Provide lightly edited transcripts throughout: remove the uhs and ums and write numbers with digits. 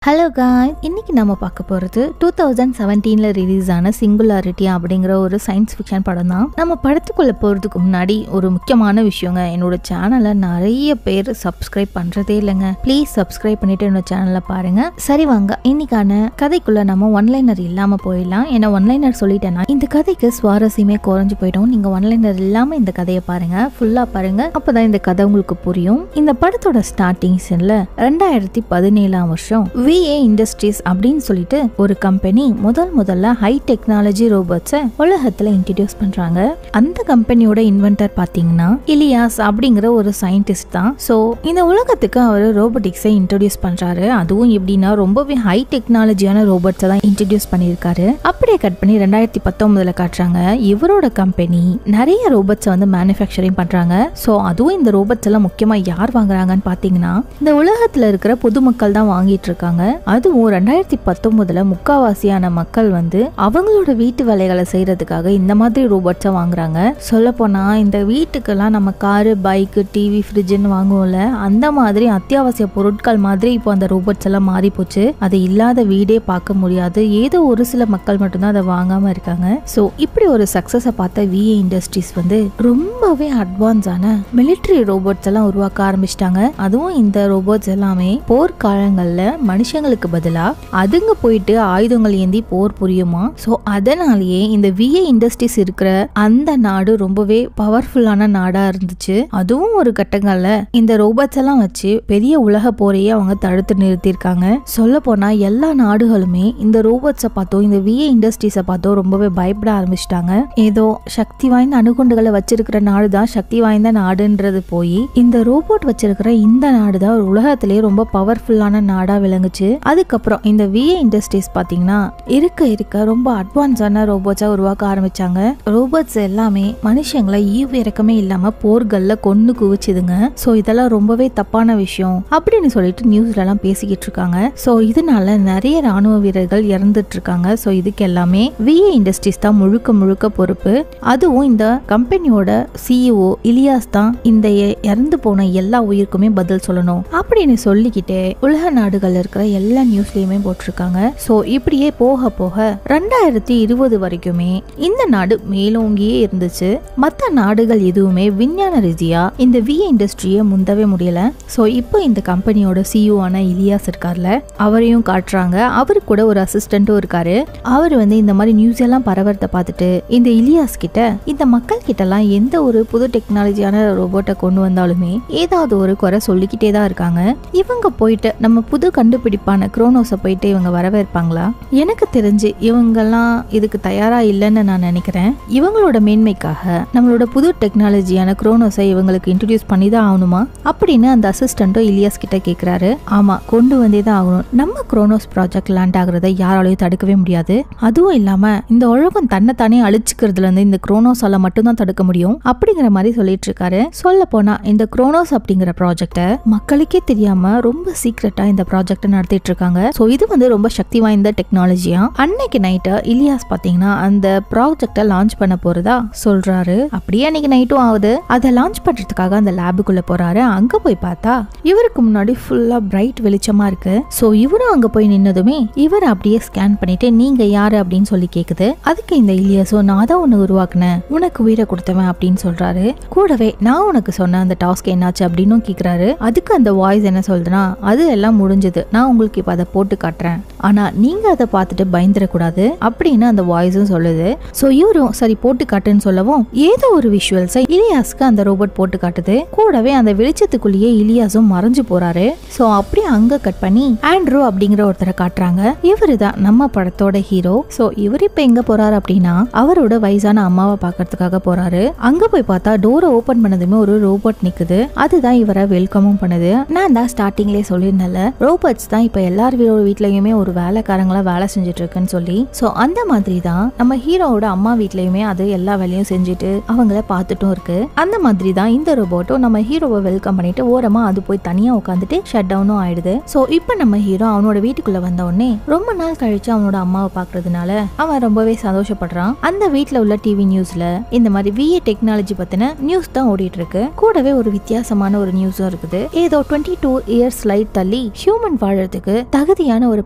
Hello guys, இன்னைக்கு நம்ம பார்க்க போகிறது 2017 ரிலீஸ் ஆன சிங்குலாரிட்டி அப்படிங்கிற ஒரு சயின்ஸ் ஃபிக்ஷன் படம் தான். நம்ம படத்துக்குள்ள போகிறதுக்கு முன்னாடி ஒரு முக்கியமான விஷயங்க, என்னோட சேனலை நிறைய பேர் சப்ஸ்கிரைப் பண்ணுறதே இல்லைங்க. ப்ளீஸ் சப்ஸ்கிரைப் பண்ணிட்டு என்னோட சேனலை பாருங்க. சரி வாங்க, இன்னைக்கான கதைக்குள்ள நம்ம ஒன்லைனர் இல்லாமல் போயிடலாம். ஏன்னா ஒன்லைனர் சொல்லிட்டேன்னா இந்த கதைக்கு சுவாரஸ்யமே குறைஞ்சு போயிடும். நீங்கள் ஒன்லைனர் இல்லாமல் இந்த கதையை பாருங்க, ஃபுல்லாக பாருங்க, அப்போதான் இந்த கதை உங்களுக்கு புரியும். இந்த படத்தோட ஸ்டார்டிங் சீன்ல 2017 வருஷம் VA இண்டஸ்ட்ரீஸ் அப்படின்னு சொல்லிட்டு ஒரு கம்பெனி முதல்ல ஹை டெக்னாலஜி ரோபோட்ஸை உலகத்துல இன்ட்ரடியூஸ் பண்றாங்க. அந்த கம்பெனியோட இன்வென்டர் பாத்தீங்கன்னா இலியாஸ் அப்படிங்கிற ஒரு சயின்டிஸ்ட் தான். சோ இந்த உலகத்துக்கு அவர் ரோபோட்டிக்ஸை இன்ட்ரடியூஸ் பண்றாரு. அதுவும் எப்படின்னா ரொம்பவே ஹை டெக்னாலஜியான ரோபோட்ஸை தான் இன்ட்ரடியூஸ் பண்ணியிருக்காரு. அப்படியே கட் பண்ணி 2019 காட்டுறாங்க. இவரோட கம்பெனி நிறைய ரோபோட்ஸை வந்து மேனுஃபேக்சரிங் பண்றாங்க. சோ அதுவும் இந்த ரோபோட்ஸ் எல்லாம் முக்கியமா யார் வாங்குறாங்கன்னு பாத்தீங்கன்னா இந்த உலகத்துல இருக்கிற பொதுமக்கள் தான் வாங்கிட்டு இருக்காங்க. அதுவும் 2019 முக்காவாசியான மக்கள் வந்து அவங்களோட வீட்டு வேலைகளை செய்யறதுக்காக இந்த மாதிரி ரோபோட்ஸை வாங்குறாங்க. சொல்ல போனா இந்த வீட்டுக்கெல்லாம் நம்ம காரு, பைக்கு, டிவி, ஃப்ரிட்ஜ்னு வாங்குவோம்ல, அந்த மாதிரி அத்தியாவசிய பொருட்கள் மாதிரி இப்போ அந்த ரோபோட்ஸ் எல்லாம் மாறி போச்சு. அது இல்லாத வீடே பார்க்க முடியாது. ஏதோ ஒரு சில மக்கள் மட்டும்தான் அதை வாங்காம இருக்காங்க. ஸோ இப்படி ஒரு சக்சஸை பார்த்த VA இண்டஸ்ட்ரீஸ் வந்து ரொம்பவே அட்வான்ஸான மிலிட்டரி ரோபோட்ஸ் எல்லாம் உருவாக்க ஆரம்பிச்சிட்டாங்க. அதுவும் இந்த ரோபோட்ஸ் எல்லாமே போர்க்காலங்கள்ல மனுஷங்களுக்கு பதிலா அதுங்க போயிட்டு ஆயுதங்கள் ஏந்தி போர் புரியுமா. சோ அதனாலேயே இந்த VA இண்டஸ்ட்ரீஸ் இருக்கிற அந்த நாடு ரொம்பவே பவர்ஃபுல்லான நாடா இருந்துச்சு. அதுவும் ஒரு கட்டங்கள்ல இந்த ரோபோட்ஸ் எல்லாம் வச்சு பெரிய உலக போரையே அவங்க தடுத்து நிறுத்திருக்காங்க. சொல்ல போனா எல்லா நாடுகளுமே இந்த ரோபோட்ஸை பார்த்தோம், இந்த VA இண்டஸ்ட்ரீஸை பார்த்தோம் ரொம்பவே பயப்பட ஆரம்பிச்சிட்டாங்க. ஏதோ சக்தி வாய்ந்த அணுகுண்டுகளை வச்சிருக்கிற நாடு தான் சக்தி வாய்ந்த நாடுன்றது போய் இந்த ரோபோட் வச்சிருக்கிற இந்த நாடு தான் உலகத்திலேயே ரொம்ப பவர்ஃபுல்லான நாடா விளங்குச்சு. அதுக்கப்புறம் இந்த VA இண்டஸ்ட்ரீஸ் பாத்தீங்கன்னா இருக்க ரொம்ப அட்வான்ஸான ரோபோட்ஸா உருவாக்க ஆரம்பிச்சாங்க. ரோபோட்ஸ் எல்லாமே மனுஷங்களை ஈவு இறக்கமே இல்லாம போர்கள்ல கொன்னு குவிச்சுதுங்க. சோ இதெல்லாம் ரொம்பவே தப்பான விஷயம் அப்படின்னு சொல்லிட்டு நியூஸ்ல எல்லாம் பேசிக்கிட்டு இருக்காங்க. சோ இதனால நிறைய ராணுவ வீரர்கள் இறந்துட்டு இருக்காங்க. சோ இதுக்கு எல்லாமே VA இண்டஸ்ட்ரீஸ் தான் முழுக்க பொறுப்பு. அதுவும் இந்த கம்பெனியோட CEO இலியாஸ் தான் இந்த இறந்து போன எல்லா உயிருக்குமே பதில் சொல்லணும் அப்படின்னு சொல்லிக்கிட்டே உலக நாடுகள் இருக்கிற எல்லா நியூஸ்லயுமே போட்டிருக்காங்க. சோ இப்படியே போக 2020 வரைக்குமே இந்த நாடு மேலோங்கியே இருந்துச்சு. மற்ற நாடுகள் எதுவுமே விஞ்ஞான ரீதியா இந்த VA இண்டஸ்ட்ரியை முந்தவே முடியல. சோ இப்போ இந்த கம்பெனியோட CEO ஆன இலியாஸ் இருக்கார்ல, அவரையும் காட்டுறாங்க. அவரு கூட ஒரு அசிஸ்டன்ட்டும் இருக்காரு. அவர் வந்து இந்த மாதிரி நியூஸ் எல்லாம் பரவறத பார்த்துட்டு இந்த இலியாஸ் கிட்ட இந்த மக்கள் கிட்ட எல்லாம் எந்த ஒரு புது டெக்னாலஜியான ரோபோட்டை கொண்டு வந்தாலுமே ஏதாவது ஒரு குறை சொல்லிக்கிட்டே தான் இருக்காங்க. இவங்க போயிட்டு நம்ம புது கண்டுபிடிப்பான குரோனோஸை போயிட்டு இவங்க வரவேற்பாங்களா? எனக்கு தெரிஞ்சு இவங்கெல்லாம் இதுக்கு தயாரா இல்லைன்னு நான் நினைக்கிறேன். இவங்களோட மேன்மைக்காக நம்மளோட புது டெக்னாலஜியான குரோனோஸை இவங்களுக்கு இன்ட்ரடியூஸ் பண்ணி தான் ஆகணுமா அப்படின்னு அந்த அசிஸ்டன்ட்டும் இலியாஸ் கிட்ட கேட்கிறாரு. ஆமா, கொண்டு வந்தே தான் ஆகணும். நம்ம குரோனோஸ் ப்ராஜெக்ட் லேண்ட் ஆகுறதை யாராலையும் தடுக்கவே முடியாது. அதுவும் இல்லாம இந்த உலகம் தன்னைத்தானே அழிச்சுக்கிறதுல இருந்து இந்த குரோனோஸால மட்டும்தான் தடுக்க முடியும் அப்படிங்கிற மாதிரி சொல்லிட்டு இருக்காரு. சொல்ல போனா இந்த குரோனோஸ் அப்படிங்கிற ப்ராஜெக்டை மக்களுக்கே தெரியாம ரொம்ப சீக்ரெட்டா இந்த ப்ராஜெக்ட் நடத்திட்டு இருக்காங்க. சோ இது வந்து ரொம்ப சக்தி வாய்ந்த டெக்னாலஜியா. அன்னைக்கு நைட்டு இலியாஸ் பாத்தீங்கன்னா அந்த ப்ராஜெக்ட லான்ச் பண்ண போறதா சொல்றாரு. அப்படியே அன்னைக்கு நைட்டும் ஆகுது. அதை லான்ச் பண்றதுக்காக அந்த லேபுக்குள்ள போறாரு. அங்க போய் பார்த்தா இவருக்கு முன்னாடி ஃபுல்லா பிரைட் வெளிச்சமா இருக்கு. சோ இவரும் அங்க போய் நின்னதுமே இவர் அப்படியே ஸ்கேன் பண்ணிட்டு நீங்க யாரு அப்படின்னு சொல்லி கேக்குது. அதுக்கு இந்த இலியாஸோ நான் தான் உன்னை உருவாக்குனேன், உனக்கு உயிரை கொடுத்தவன் அப்படின்னு சொல்றாரு. கூடவே நான் உனக்கு சொன்ன அந்த டாஸ்க் என்னாச்சு அப்படின்னு கேக்குறாரு. அதுக்கு அந்த வாய்ஸ் என்ன சொல்றதுன்னா அது எல்லாம் முடிஞ்சது, நான் உங்களுக்கு இப்ப அதை போட்டு காட்டுறேன், ஆனா நீங்க அதை பார்த்துட்டு பயந்துடக்கூடாது அப்படின்னு அந்த வாய்ஸும் சொல்லுது. சோ இவரும் சரி போட்டு காட்டுன்னு சொல்லவும் ஏதோ ஒரு விஷுவல்ஸை இலியாஸ்க்கு அந்த ரோபோட் போட்டு காட்டுது. கூடவே அந்த வெளிச்சத்துக்குள்ளேயே இலியாஸும் மறைஞ்சு போறாரு. சோ அப்படியே அங்க கட் பண்ணி ஆண்ட்ரூ அப்படிங்கிற ஒருத்தரை காட்டுறாங்க. இவரு தான் நம்ம படத்தோட ஹீரோ. சோ இவர் இப்ப எங்க போறாரு அப்படின்னா அவரோட வயசான அம்மாவை பாக்கிறதுக்காக போறாரு. அங்க போய் பார்த்தா டோரை ஓபன் பண்ணதுமே ஒரு ரோபோட் நிக்குது. அதுதான் இவரை வெல்கமும் பண்ணுது. நான் தான் ஸ்டார்டிங்லேயே சொல்லியிருந்தேன்ல, ரோபோட்ஸ் தான் இப்ப எல்லார் வீட்லயுமே ஒரு வேலைக்காரங்களா வேலை செஞ்சுட்டு இருக்குன்னு சொல்லி. சோ அந்த மாதிரி தான் நம்ம ஹீரோவோட அம்மா வீட்லயுமே அது எல்லா வேலையும் செஞ்சுட்டு அவங்கள பார்த்துட்டும் இருக்கு. அந்த மாதிரி தான் இந்த ரோபோட்டும் நம்ம ஹீரோவை வெல்கம் பண்ணிட்டு ஓரமா அது போய் தனியா உட்காந்துட்டு ஷட் டவுனும் ஆயிடுது. சோ இப்ப நம்ம ஹீரோ அவனோட வீட்டுக்குள்ள வந்த உடனே ரொம்ப நாள் கழிச்சு அவனோட அம்மாவை பாக்குறதுனால அவன் ரொம்பவே சந்தோஷப்படுறான். அந்த வீட்டுல உள்ள டிவி நியூஸ்ல இந்த மாதிரி VA டெக்னாலஜி பத்தின நியூஸ் தான் ஓடிட்டு இருக்கு. கூடவே ஒரு வித்தியாசமான ஒரு நியூஸும் இருக்குது. ஏதோ 22 இயர்ஸ் லைட் தள்ளி ஹியூமன் வாழறதுக்கு தகுதியான ஒரு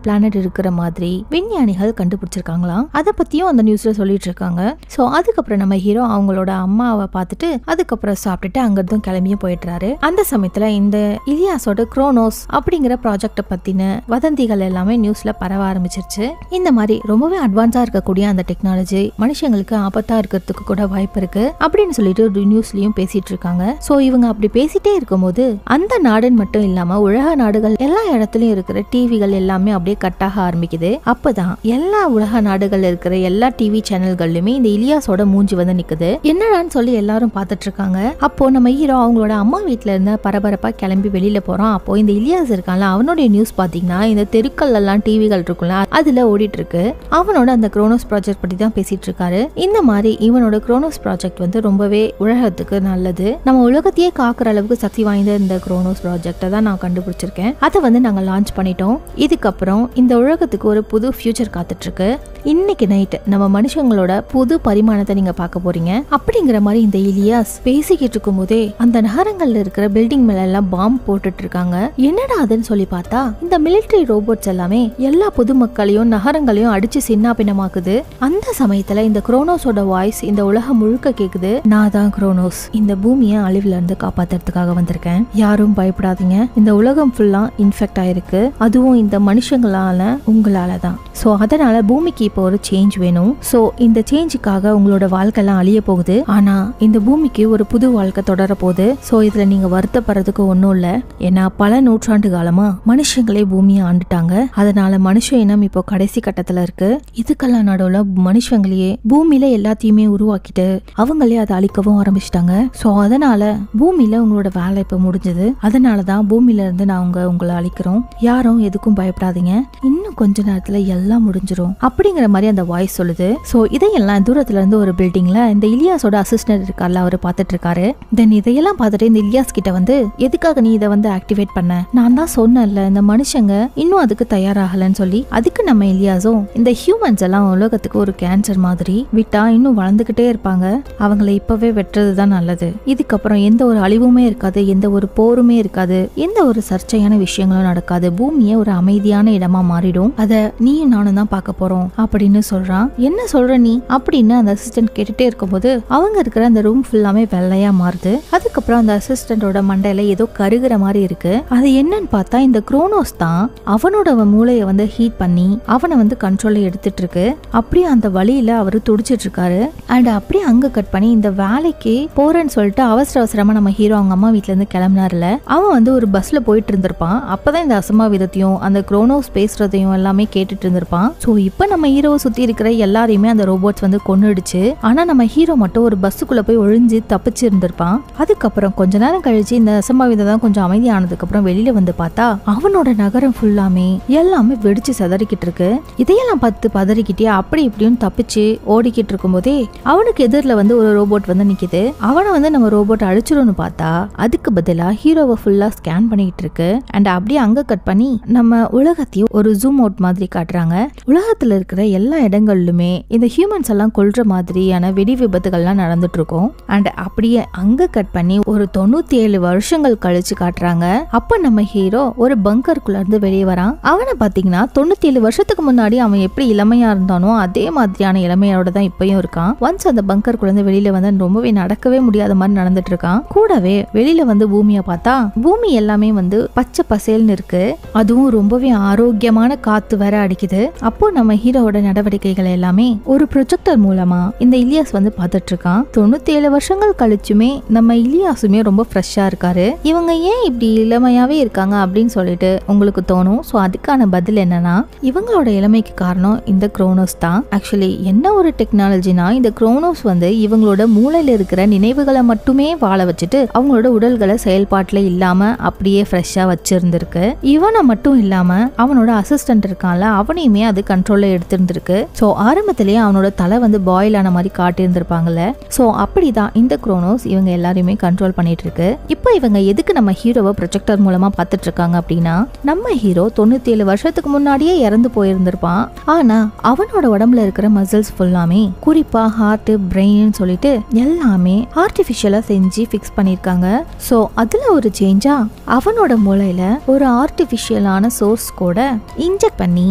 பிளானட் இருக்கிற மாதிரி விஞ்ஞானிகள் கண்டுபிடிச்சிருக்காங்களாம். அதை பத்தியும் அந்த நியூஸ்ல சொல்லிட்டு இருக்காங்க. சோ அதுக்கப்புறம் நம்ம ஹீரோ அவங்களோட அம்மாவை பார்த்துட்டு அதுக்கப்புறம் சாப்பிட்டுட்டு அங்கிருந்தும் கிளம்பியும் போயிடுறாரு. அந்த சமயத்துல இந்த இலியாஸோட குரோனோஸ் அப்படிங்கிற ப்ராஜெக்ட பத்தின வதந்திகள் எல்லாமே நியூஸ்ல பரவ ஆரம்பிச்சிருச்சு. இந்த மாதிரி ரொம்பவே அட்வான்ஸா இருக்கக்கூடிய அந்த டெக்னாலஜி மனுஷங்களுக்கு ஆபத்தா இருக்கிறதுக்கு கூட வாய்ப்பு இருக்கு அப்படின்னு சொல்லிட்டு நியூஸ்லயும் பேசிட்டு இருக்காங்க. சோ இவங்க அப்படி பேசிட்டே இருக்கும்போது அந்த நாடுன்னு மட்டும் இல்லாம உலக நாடுகள் எல்லா இடத்துலயும் இருக்கிற டிவிகள் எல்லாமே அப்படியே கட்டாக ஆரம்பிக்குது. அப்பதான் எல்லா உலக நாடுகள் இருக்கிற எல்லா டிவி சேனல்கள்லயுமே இந்த இலியாஸோட மூஞ்சி வந்து நிக்குது. என்னடான்னு சொல்லி எல்லாரும் பாத்துட்டு இருக்காங்க. அப்போ நம்ம ஹீரோ அவங்களோட அம்மா வீட்டுல இருந்த பரபரப்பா கிளம்பி வெளியில போறான். அப்போ இந்த இலியாஸ் இருக்கான்ல அவனுடைய நியூஸ் பாத்தீங்கன்னா இந்த தெருக்கள் எல்லாம் டிவிகள் இருக்குல்ல அதுல ஓடிட்டு இருக்கு. அவனோட அந்த குரோனோஸ் ப்ராஜெக்ட் பத்தி தான் பேசிட்டு இருக்காரு. இந்த மாதிரி இவனோட குரோனோஸ் ப்ராஜெக்ட் வந்து ரொம்பவே உலகத்துக்கு நல்லது. நம்ம உலகத்தையே காக்குற அளவுக்கு சக்தி வாய்ந்த இந்த குரோனோஸ் ப்ராஜெக்ட தான் நான் கண்டுபிடிச்சிருக்கேன். அதை வந்து நாங்க லான்ச் பண்ணிட்டோம். இதுக்கப்புறம் இந்த உலகத்துக்கு ஒரு புது ஃபியூச்சர் காத்துட்டு இருக்கு. இன்னைக்கு நைட் நம்ம மனுஷங்களோட புது பரிமாணத்தை நீங்க பார்க்க போறீங்க அப்படிங்கிற மாதிரி இந்த இலியாஸ் பேசிக்கிட்டு இருக்கும் போதே அந்த நகரங்கள்ல இருக்கிற பில்டிங் மேல எல்லாம் பாம்பு போட்டுட்டு இருக்காங்க. என்னடா அதுன்னு சொல்லி பார்த்தா இந்த மிலிட்டரி ரோபோட்ஸ் எல்லாமே எல்லா பொதுமக்களையும் நகரங்களையும் அடிச்சு சின்ன பின்னமாக்குது. அந்த சமயத்துல இந்த குரோனோஸோட வாய்ஸ் இந்த உலகம் முழுக்க கேக்குது. நான் தான் குரோனோஸ், இந்த பூமியை அழிவுல இருந்து காப்பாத்துறதுக்காக வந்திருக்கேன். யாரும் பயப்படாதீங்க. இந்த உலகம் ஃபுல்லா இன்ஃபெக்ட் ஆயிருக்கு. அதுவும் இந்த மனுஷங்களால உங்களால தான். சோ அதனால பூமிக்கு இப்போ ஒரு சேஞ்ச் வேணும். சோ இந்த சேஞ்சுக்காக உங்களோட வாழ்க்கை எல்லாம் அழிய போகுது. ஆனா இந்த பூமிக்கு ஒரு புது வாழ்க்கை தொடர போகுது. சோ இதுல நீங்க வருத்தப்படுறதுக்கு ஒன்னும் இல்ல. ஏன்னா பல நூற்றாண்டு காலமா மனுஷங்களே பூமியை ஆண்டுட்டாங்க. அதனால மனுஷ இனம் இப்போ கடைசி கட்டத்துல இருக்கு. இதுக்கெல்லாம் நடுவுல மனுஷங்களையே பூமியில எல்லாத்தையுமே உருவாக்கிட்டு அவங்களே அதை அழிக்கவும் ஆரம்பிச்சிட்டாங்க. சோ அதனால பூமியில உங்களோட வேலை இப்ப முடிஞ்சது. அதனாலதான் பூமியில இருந்து நாங்க உங்களை அழிக்கிறோம். யாரும் எதுக்கும் பயப்படாதீங்க. இன்னும் கொஞ்ச நேரத்துல எல்லாம் முடிஞ்சிரும் அப்படிங்கிற மாதிரி அந்த வாய்ஸ் சொல்லுது. சோ இதையெல்லாம் தூரத்துல இருந்து ஒரு பில்டிங்ல இந்த இலியாஸோட அசிஸ்டன்ட் இருக்கார்ல அவரு பாத்துட்டு இருக்காரு. தென் இதையெல்லாம் பார்த்துட்டு இந்த இலியாஸ் கிட்ட வந்து எதுக்காக நீ இதை வந்து ஆக்டிவேட் பண்ண? நான் தான் சொன்னேன்ல இந்த மனுஷங்க இன்னும் அதுக்கு தயாராகலன்னு சொல்லி. அதுக்கு நம்ம இலியாஸும் இந்த ஹியூமன்ஸ் எல்லாம் உலகத்துக்கு ஒரு கேன்சர் மாதிரி விட்டா இன்னும் வளர்ந்துகிட்டே இருப்பாங்க. அவங்களை இப்பவே வெட்டுறதுதான் நல்லது. இதுக்கப்புறம் எந்த ஒரு அழிவுமே இருக்காது, எந்த ஒரு போருமே இருக்காது, எந்த ஒரு சர்ச்சையான விஷயங்களும் நடக்காது. பூமியை ஒரு அமைதியான இடமா மாறிடும். அத நீயும் நானும் தான் பார்க்க போறோம் அப்படின்னு சொல்றான். என்ன சொல்ற நீ அப்படின்னு அந்த அசிஸ்டன்ட் கேட்டுட்டே இருக்கும்போது அவங்க இருக்கிற அந்த ரூம் ஃபுல்லாமே வெள்ளையா மாறுது. அதுக்கப்புறம் அந்த அசிஸ்டன்டோட மண்டையில ஏதோ கருகிற மாதிரி இருக்கு. அது என்னன்னு பார்த்தா இந்த குரோனோஸ் தான் அவனோட மூளையை வந்து ஹீட் பண்ணி அவனை வந்து கண்ட்ரோல்ல எடுத்துட்டு இருக்கு. அப்படியே அந்த வழியில அவரு துடிச்சிட்டு இருக்காரு. அண்ட் அப்படியே அங்க கட் பண்ணி இந்த வேலைக்கு போறேன்னு சொல்லிட்டு அவசர அவசரமா நம்ம ஹீரோ அவங்க அம்மா வீட்டுல இருந்து கிளம்பினார்ல அவன் வந்து ஒரு பஸ்ல போயிட்டு இருந்திருப்பான். அப்பதான் இந்த அசம்பாவிதத்தையும் அந்த குரோனோஸ் பேசுறதையும் எல்லாமே கேட்டுட்டு இருந்திருப்பான். சோ இப்ப நம்ம ஹீரோவை சுத்தி இருக்கிற எல்லாரையுமே அந்த ரோபோட்ஸ் வந்து கொன்னுடுச்சு. ஆனா நம்ம ஹீரோ மட்டும் ஒரு பஸ்ஸுக்குள்ள போய் ஒழிஞ்சு தப்பிச்சு இருந்திருப்பான். அதுக்கப்புறம் கொஞ்ச நேரம் கழிச்சு இந்த அசம்பாவிதம் தான் கொஞ்சம் அமைதியானதுக்கு அப்புறம் வெளியில வந்து பார்த்தா அவனோட நகரம் ஃபுல்லாமே எல்லாமே வெடிச்சு சதறிக்கிட்டு இருக்கு. இதையெல்லாம் பார்த்து பதறிக்கிட்டே அப்படி இப்படியும் தப்பிச்சு ஓடிக்கிட்டு இருக்கும் போதே அவனுக்கு எதிரில வந்து ஒரு ரோபோட் வந்து நிக்குது. அவனை வந்து நம்ம ரோபோட் அழிச்சிடும்னு பார்த்தா அதுக்கு பதிலா ஹீரோவை ஃபுல்லா ஸ்கேன் பண்ணிக்கிட்டு இருக்கு. அண்ட் அப்படியே அங்க கட் பண்ணி நம்ம உலகத்தையும் ஒரு ஜூம் அவுட் மாதிரி காட்டுறாங்க. உலகத்துல இருக்கிற எல்லா இடங்கள்லுமே இந்த ஹியூமன்ஸ் எல்லாம் கொல்ற மாதிரியான வெடி விபத்துகள்லாம் நடந்துட்டு இருக்கும். அண்ட் அப்படியே அங்க கட் பண்ணி ஒரு 97 வருஷங்கள் கழிச்சு காட்டுறாங்க. அப்ப நம்ம ஹீரோ ஒரு பங்கருக்குள்ள இருந்து வெளியே வரான். அவனை பாத்தீங்கன்னா 97 வருஷத்துக்கு முன்னாடி அவன் எப்படி இளமையா இருந்தானோ அதே மாதிரியான இளமையோட தான் இப்பயும் இருக்கான். ஒன்ஸ் அந்த பங்கருக்குள்ள இருந்து வெளியில வந்து ரொம்பவே நடக்கவே முடியாத மாதிரி நடந்துட்டு இருக்கான். கூடவே வெளியில வந்து பூமியை பார்த்தா பூமி எல்லாமே வந்து பச்சை பசேல்னு இருக்கு. அதுவும் ரொம்பவே ஆரோக்கியமான காத்து வேற அடிக்குது. அப்போ நம்ம ஹீரோவோட நடவடிக்கைகள் எல்லாமே ஒரு ப்ரொஜெக்டர் மூலமா இந்த இலியாஸ் வந்து பார்த்துட்டு இருக்கான். 97 வருஷங்கள் கழிச்சுமே நம்ம இலியாஸுமே ரொம்ப ஃப்ரெஷ்ஷா இருக்காரு. இவங்க ஏன் இப்படி இளமையாவே இருக்காங்க அப்படின்னு சொல்லிட்டு உங்களுக்கு தோணும். ஸோ அதுக்கான பதில் என்னன்னா, இவங்களோட இளமைக்கு காரணம் இந்த குரோனோஸ் தான். ஆக்சுவலி என்ன ஒரு டெக்னாலஜினா, இந்த குரோனோஸ் வந்து இவங்களோட மூளையில இருக்கிற நினைவுகளை மட்டுமே வாழ வச்சுட்டு அவங்களோட உடல்களை செயல்பாட்டுல இல்லாம அப்படியே ஃப்ரெஷ்ஷா வச்சிருந்திருக்கு. இவனை மட்டும் இல்லாம அவனோட அசிஸ்டன்ட் இருக்கான்ல, அவனையுமே அது கண்ட்ரோல்ல எடுத்திருந்திருக்கு. ஸோ ஆரம்பத்திலேயே அவனோட தலை வந்து பாயில் ஆன மாதிரி காட்டியிருந்திருப்பாங்கல்ல. ஸோ அப்படிதான் இந்த குரோனோஸ் இவங்க எல்லாரையுமே கண்ட்ரோல் பண்ணிட்டு இருக்கு. இப்போ இவங்க எதுக்கு நம்ம ஹீரோவை ப்ரொஜெக்டர் மூலமா பார்த்துட்டு இருக்காங்க அப்படின்னா, நம்ம ஹீரோ 97 வருஷத்துக்கு முன்னாடியே இறந்து போயிருந்திருப்பான். ஆனா அவனோட உடம்புல இருக்கிற மசில்ஸ் ஃபுல்லாமே, குறிப்பா ஹார்ட், பிரெயின் சொல்லிட்டு எல்லாமே ஆர்டிபிஷியலா செஞ்சு ஃபிக்ஸ் பண்ணிருக்காங்க. சோ அதுல ஒரு சேஞ்சா அவனோட மூளையில ஒரு ஆர்டிபிஷியலான சோர்ஸ் கூட இன்ஜெக்ட் பண்ணி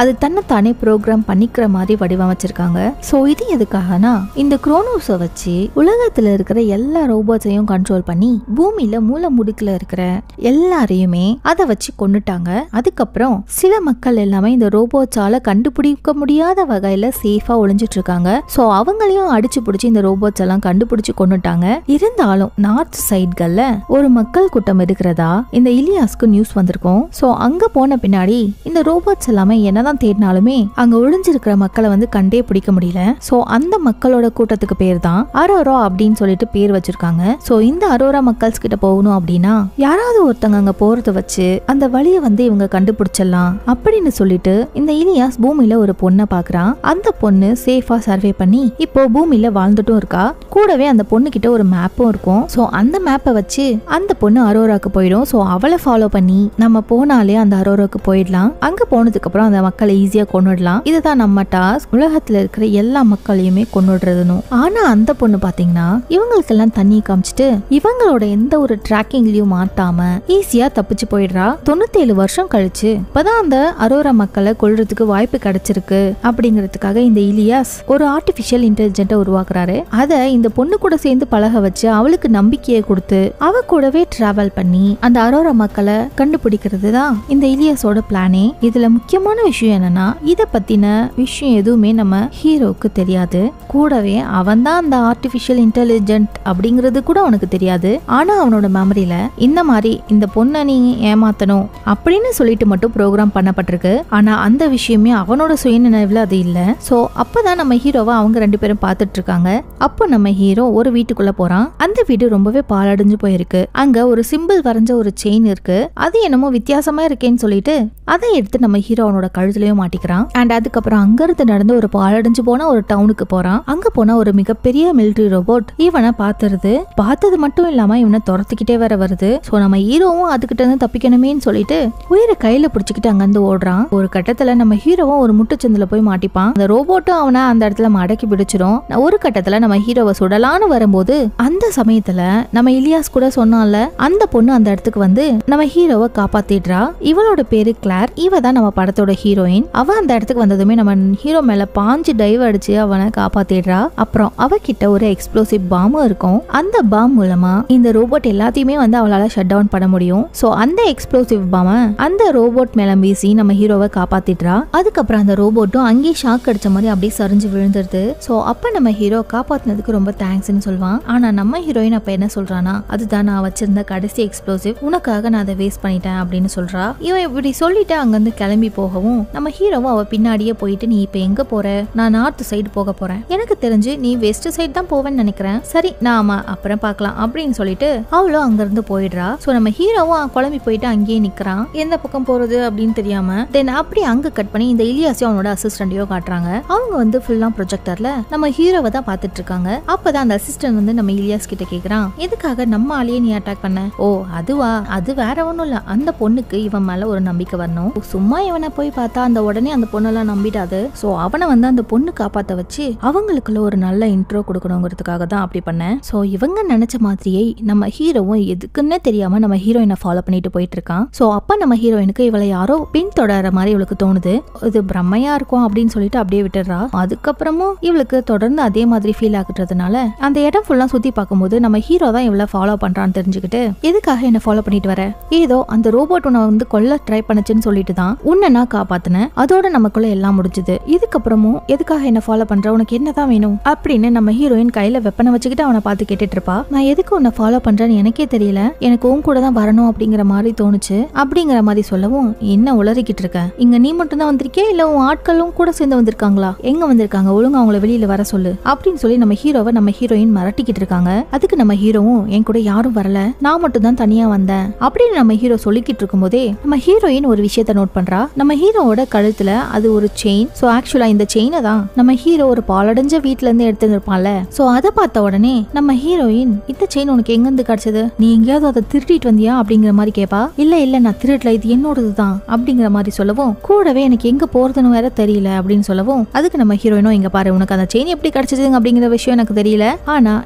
அது தன்னைத்தானே ப்ரோக்ராம் பண்ணிக்கிற மாதிரி வடிவமைச்சிருக்காங்க. சோ இது எதுக்காகனா, இந்த குரோனோஸை வச்சு உலகத்துல இருக்கிற எல்லா ரோபோட்ஸையும் கண்ட்ரோல் பண்ணி பூமியில மூல முடுக்குல இருக்கிற எல்லாரையுமே அதை வச்சு கொண்டுட்டாங்க. அதுக்கப்புறம் சில மக்கள் எல்லாமே இந்த ரோபோட்ஸால கண்டுபிடிக்க முடியாத வகையில சேஃபா ஒளிஞ்சிட்டு இருக்காங்க. சோ அவங்களையும் அடிச்சு பிடிச்சி இந்த ரோபோட்ஸ் எல்லாம் கண்டுபிடிச்சு கொண்டுட்டாங்க. இருந்தாலும் நார்த் சைட்கள்ல ஒரு மக்கள் கூட்டம் இருக்கிறதா இந்த இலியாஸ்க்கு நியூஸ் வந்திருக்கும். சோ அங்க போன பின்னாடி இந்த ரோபோட்ஸ் எல்லாமே என்னதான் தேடினாலுமே அங்க ஒளிஞ்சிருக்கிற மக்களை வந்து கண்டே பிடிக்க முடியல. சோ அந்த மக்களோட கூட்டத்துக்கு பேர் தான் அரோரா அப்படின்னு சொல்லிட்டு பேர் வச்சிருக்காங்க. சோ இந்த அரோரா மக்கள்ஸ் கிட்ட போகணும் அப்படின்னா யாராவது ஒருத்தங்க அங்க போறத வச்சு அந்த வழியை வந்து இவங்க கண்டுபிடிச்சிடலாம் அப்படின்னு சொல்லிட்டு இந்த இலியாஸ் பூமியில ஒரு பொண்ணை பாக்குறான். அந்த பொண்ணு சேஃபா சர்வே பண்ணி இப்போ பூமியில வாழ்ந்துட்டும் இருக்கா. கூடவே அந்த பொண்ணு கிட்ட ஒரு மேப்பும் இருக்கும். சோ அந்த மேப்பை வச்சு அந்த பொண்ணு அரோராக்கு போயிடும். சோ அவளை ஃபாலோ பண்ணி நம்ம போனாலே அந்த அரோராக்கு போயிடலாம். அங்க போனதுக்கு அப்புறம் அந்த மக்களை ஈஸியா கொன்னுடலாம். இதுதான் நம்ம டாஸ்க், உலகத்துல இருக்கிற எல்லா மக்களையுமே கொன்னுடுறதுன்னு. ஆனா அந்த பொண்ணு பாத்தீங்கன்னா இவங்களுக்கெல்லாம் தண்ணி காமிச்சிட்டு இவங்களோட எந்த ஒரு டிராக்கிங்லயும் மாட்டாம ஈஸியா தப்பிச்சு போயிடுறா. 97 வருஷம் கழிச்சு இப்பதான் அந்த அரோரா மக்களை கொல்றதுக்கு வாய்ப்பு கிடைச்சிருக்கு அப்படிங்கிறதுக்காக இந்த இலியாஸ் ஒரு ஆர்டிபிஷியல் இன்டெலிஜென்ட்டை உருவாக்குறாரு. அதை இந்த பொண்ணு கூட சேர்ந்து பழக வச்சு அவளுக்கு நம்பிக்கையை கொடுத்து அவ கூடவே டிராவல் பண்ணி அந்த அரோரா மக்களை கண்டுபிடிக்கிறது தான் இந்த இலியாஸோட பிளானே. இதுல முக்கியமான விஷயம் என்னன்னா, இத பத்தின விஷயம் எதுவுமே நம்ம ஹீரோக்கு தெரியாது. கூடவே அவன் தான் அந்த ஆர்டிபிஷியல் இன்டெலிஜென்ட் அப்படிங்கிறது கூட அவனுக்கு தெரியாது. ஆனா அவனோட மெமரியில இந்த மாதிரி இந்த பொண்ணை நீ ஏமாத்தணும் அப்படின்னு சொல்லிட்டு மட்டும் ப்ரோக்ராம் பண்ணப்பட்டிருக்கு. ஆனா அந்த விஷயமே அவனோட சுயநினைவுல அது இல்ல. சோ அப்பதான் நம்ம ஹீரோவை அவங்க 2 பேரும் பார்த்துட்டு இருக்காங்க. அப்போ நம்ம ஹீரோ ஒரு வீட்டுக்குள்ள போறான். அந்த வீடு ரொம்பவே பாழடைஞ்சு போயிருக்கு. அங்க ஒரு சிம்பிள் வரைஞ்ச ஒரு செயின் இருக்கு. அது என்னமோ வித்தியாசமா இருக்கேன்னு சொல்லிட்டு அதை எடுத்து நம்ம ஹீரோ அவனோட கழுத்துலயும் மாட்டிக்கிறான். அண்ட் அதுக்கப்புறம் அங்க இருந்து நடந்து ஒரு பாழடைஞ்சு போன ஒரு டவுனுக்கு போறான். அங்க போனா ஒரு மிகப்பெரிய மிலிட்டரி ரோபோட் இவனை பார்த்தது மட்டும் இல்லாம இவனை துரத்துக்கிட்டே வேற வருது. சோ நம்ம ஹீரோவும் அதுகிட்ட இருந்து தப்பிக்கணுமேன்னு சொல்லிட்டு உயிரை கையில பிடிச்சிக்கிட்டு அங்க இருந்து ஓடுறான். ஒரு கட்டத்துல நம்ம ஹீரோவும் ஒரு முட்டுச்சந்தில போய் மாட்டிப்பான். அந்த ரோபோட்டும் அவனை அந்த இடத்துல மடக்கி பிடிச்சிரும். ஒரு கட்டத்துல நம்ம ஹீரோவை சுடலான்னு வரும்போது அந்த சமயத்துல நம்ம இலியாஸ் கூட சொன்னால அந்த பொண்ணு அந்த இடத்துக்கு வந்து நம்ம ஹீரோவை காப்பாத்திடுறா. இவளோட பேரு கிளார். இவ தான் நம்ம படத்தோட ஹீரோயின். அவ அந்த இடத்துக்கு வந்ததுமே நம்ம ஹீரோ மேல பாஞ்சு டைவ் அடிச்சு அவனை காப்பாத்திடுறா. அப்புறம் அவகிட்ட ஒரு எக்ஸ்ப்ளோசிவ் பாமும் இருக்கும். அந்த பாம் மூலமா இந்த ரோபோட் எல்லாத்தையுமே வந்து அவளால ஷட் டவுன் பண்ண முடியும். சோ அந்த எக்ஸ்ப்ளோசிவ் பாம அந்த ரோபோட் மேல வீசி நம்ம ஹீரோவை காப்பாத்திடுறா. அதுக்கப்புறம் அந்த ரோபோட்டும் அங்கேயே ஷாக் அடிச்ச மாதிரி அப்படியே சரிஞ்சு விழுந்துருது. சோ அப்ப நம்ம ஹீரோ காப்பாத்தினதுக்கு ரொம்ப தேங்க்ஸ்னு சொல்வான். ஆனா நம்ம ஹீரோயின் அப்ப என்ன சொல்றானா, அதுதான் நான் வச்சிருந்த கடைசி எக்ஸ்ப்ளோசிவ், உனக்காக நான் அதை வேஸ்ட் பண்ணிட்டேன் அப்படின்னு சொல்றா. இவன் இப்படி சொல்லிட்டு அங்கிருந்து கிளம்பி போகவும் நம்ம ஹீரோவும் அவ பின்னாடியே போயிட்டு, நீ இப்ப எங்க போற? நான் நார்த் சைடு போக போறேன், எனக்கு தெரிஞ்சு நீ வெஸ்ட் சைடு தான் போவேன்னு நினைக்கிறேன், சரி நாம அப்புறம் பார்க்கலாம் அப்படின்னு சொல்லிட்டு அவளும் அங்க இருந்து போயிடுறா. சோ நம்ம ஹீரோவும் குழம்பி போயிட்டு அங்கேயே நிக்கிறான், எந்த பக்கம் போறது அப்படின்னு தெரியாம. தென் அப்படி அங்க கட் பண்ணி இந்த இலியாஸையும் அவனோட அசிஸ்டன்டையும் காட்டுறாங்க. அவங்க வந்து ஃபுல்லா ப்ரொஜெக்டர்ல நம்ம ஹீரோவை தான் பாத்துட்டு இருக்காங்க. அப்பதான் அந்த அசிஸ்டன்ட் வந்து நம்ம இலியாஸ் கிட்ட கேக்குறான், எதுக்காக நம்ம ஆளையே நீ அட்டாக் பண்ண? ஓ அதுவா, அது வேற ஒண்ணும் இல்ல, அந்த பொண்ணுக்கு இவன் மேல ஒரு நம்பிக்கை வரணும். சும்மா இவனை போய் பார்த்தா அந்த உடனே அந்த பொண்ணெல்லாம் நம்பிடாது. சோ அவனை வந்து அந்த பொண்ணு காப்பாத்த வச்சு அவங்களுக்குள்ள ஒரு நல்ல இன்ட்ரோ கொடுக்கணுங்கிறதுக்காக தான் அப்படி பண்ணேன். சோ இவங்க நினைச்ச மாதிரியே நம்ம ஹீரோவும் எதுக்குன்னே தெரியாம நம்ம ஹீரோயினை ஃபாலோ பண்ணிட்டு போயிட்டு இருக்கான். சோ அப்ப நம்ம ஹீரோயினுக்கு இவளை யாரோ பின் தொடர மாதிரி இவளுக்கு தோணுது. இது பிரம்மையா இருக்கும் அப்படின்னு சொல்லிட்டு அப்படியே விட்டுறா. அதுக்கப்புறமும் இவளுக்கு தொடர்ந்து அதே மாதிரி ஃபீல் ஆகுறதுனால அந்த இடம் ஃபுல்லா சுத்தி பார்க்கும்போது நம்ம ஹீரோ தான் இவளை ஃபாலோ பண்றான்னு தெரிஞ்சுக்கிட்டு, எதுக்காக என்ன ஃபாலோ பண்ணிட்டு வர? ஏதோ அந்த ரோபோட் உன்னை வந்து கொல்ல ட்ரை பண்ணுச்சுன்னு சொல்லிட்டு தான் உன்னை நான் காப்பாத்தினேன், அதோட நமக்குள்ள எல்லாம் முடிஞ்சு ஆரம்பிச்சது. இதுக்கப்புறமும் எதுக்காக என்ன ஃபாலோ பண்ற, உனக்கு என்னதான் வேணும் அப்படின்னு நம்ம ஹீரோயின் கையில வெப்பனை வச்சுக்கிட்டு அவனை பார்த்து கேட்டுட்டு இருப்பா. நான் எதுக்கு உன்னை ஃபாலோ பண்றேன்னு எனக்கே தெரியல, எனக்கு உன் கூட தான் வரணும் அப்படிங்கிற மாதிரி தோணுச்சு அப்படிங்கிற மாதிரி சொல்லவும், என்ன உளறிக்கிட்டு இருக்க, இங்க நீ மட்டும் தான் வந்திருக்கே இல்ல உன் ஆட்களும் கூட சேர்ந்து வந்திருக்காங்களா, எங்க வந்திருக்காங்க, ஒழுங்கா அவங்கள வெளியில வர சொல்லு அப்படின்னு சொல்லி நம்ம ஹீரோவை நம்ம ஹீரோயின் மிரட்டிக்கிட்டு இருக்காங்க. அதுக்கு நம்ம ஹீரோவும் என் கூட யாரும் வரல, நான் மட்டும் தான் தனியா வந்தேன் அப்படின்னு நம்ம ஹீரோ சொல்லிக்கிட்டு இருக்கும் போதே நம்ம ஹீரோயின் ஒரு விஷயத்த நோட் பண்றா. நம்ம ஹீரோவோட கழுத்துல அது ஒரு செயின். சோ ஆக்சுவலா இந்த செயினை தான் நம்ம ஹீரோ ஒரு பாலடைஞ்ச வீட்டுல இருந்து எடுத்துருப்பான்ல. சோ அதை பார்த்த உடனே நம்ம ஹீரோயின், இந்த செயின் உனக்கு எங்க இருந்து கிடைச்சது, நீ எங்கேயாவது அதை திருட்டிட்டு வந்தியா அப்படிங்கிற மாதிரி கேப்பா. இல்ல இல்ல நான் திருடல, இது என்னோடதுதான் அப்படிங்கிற மாதிரி சொல்லவும், கூடவே எனக்கு எங்க போறதுன்னு வேற தெரியல அப்படின்னு சொல்லவும், அதுக்கு நம்ம ஹீரோயினும், இங்க பாரு உனக்கு அந்த செயின் எப்படி கிடைச்சது அப்படிங்கிற விஷயம் எனக்கு தெரியல, ஆனா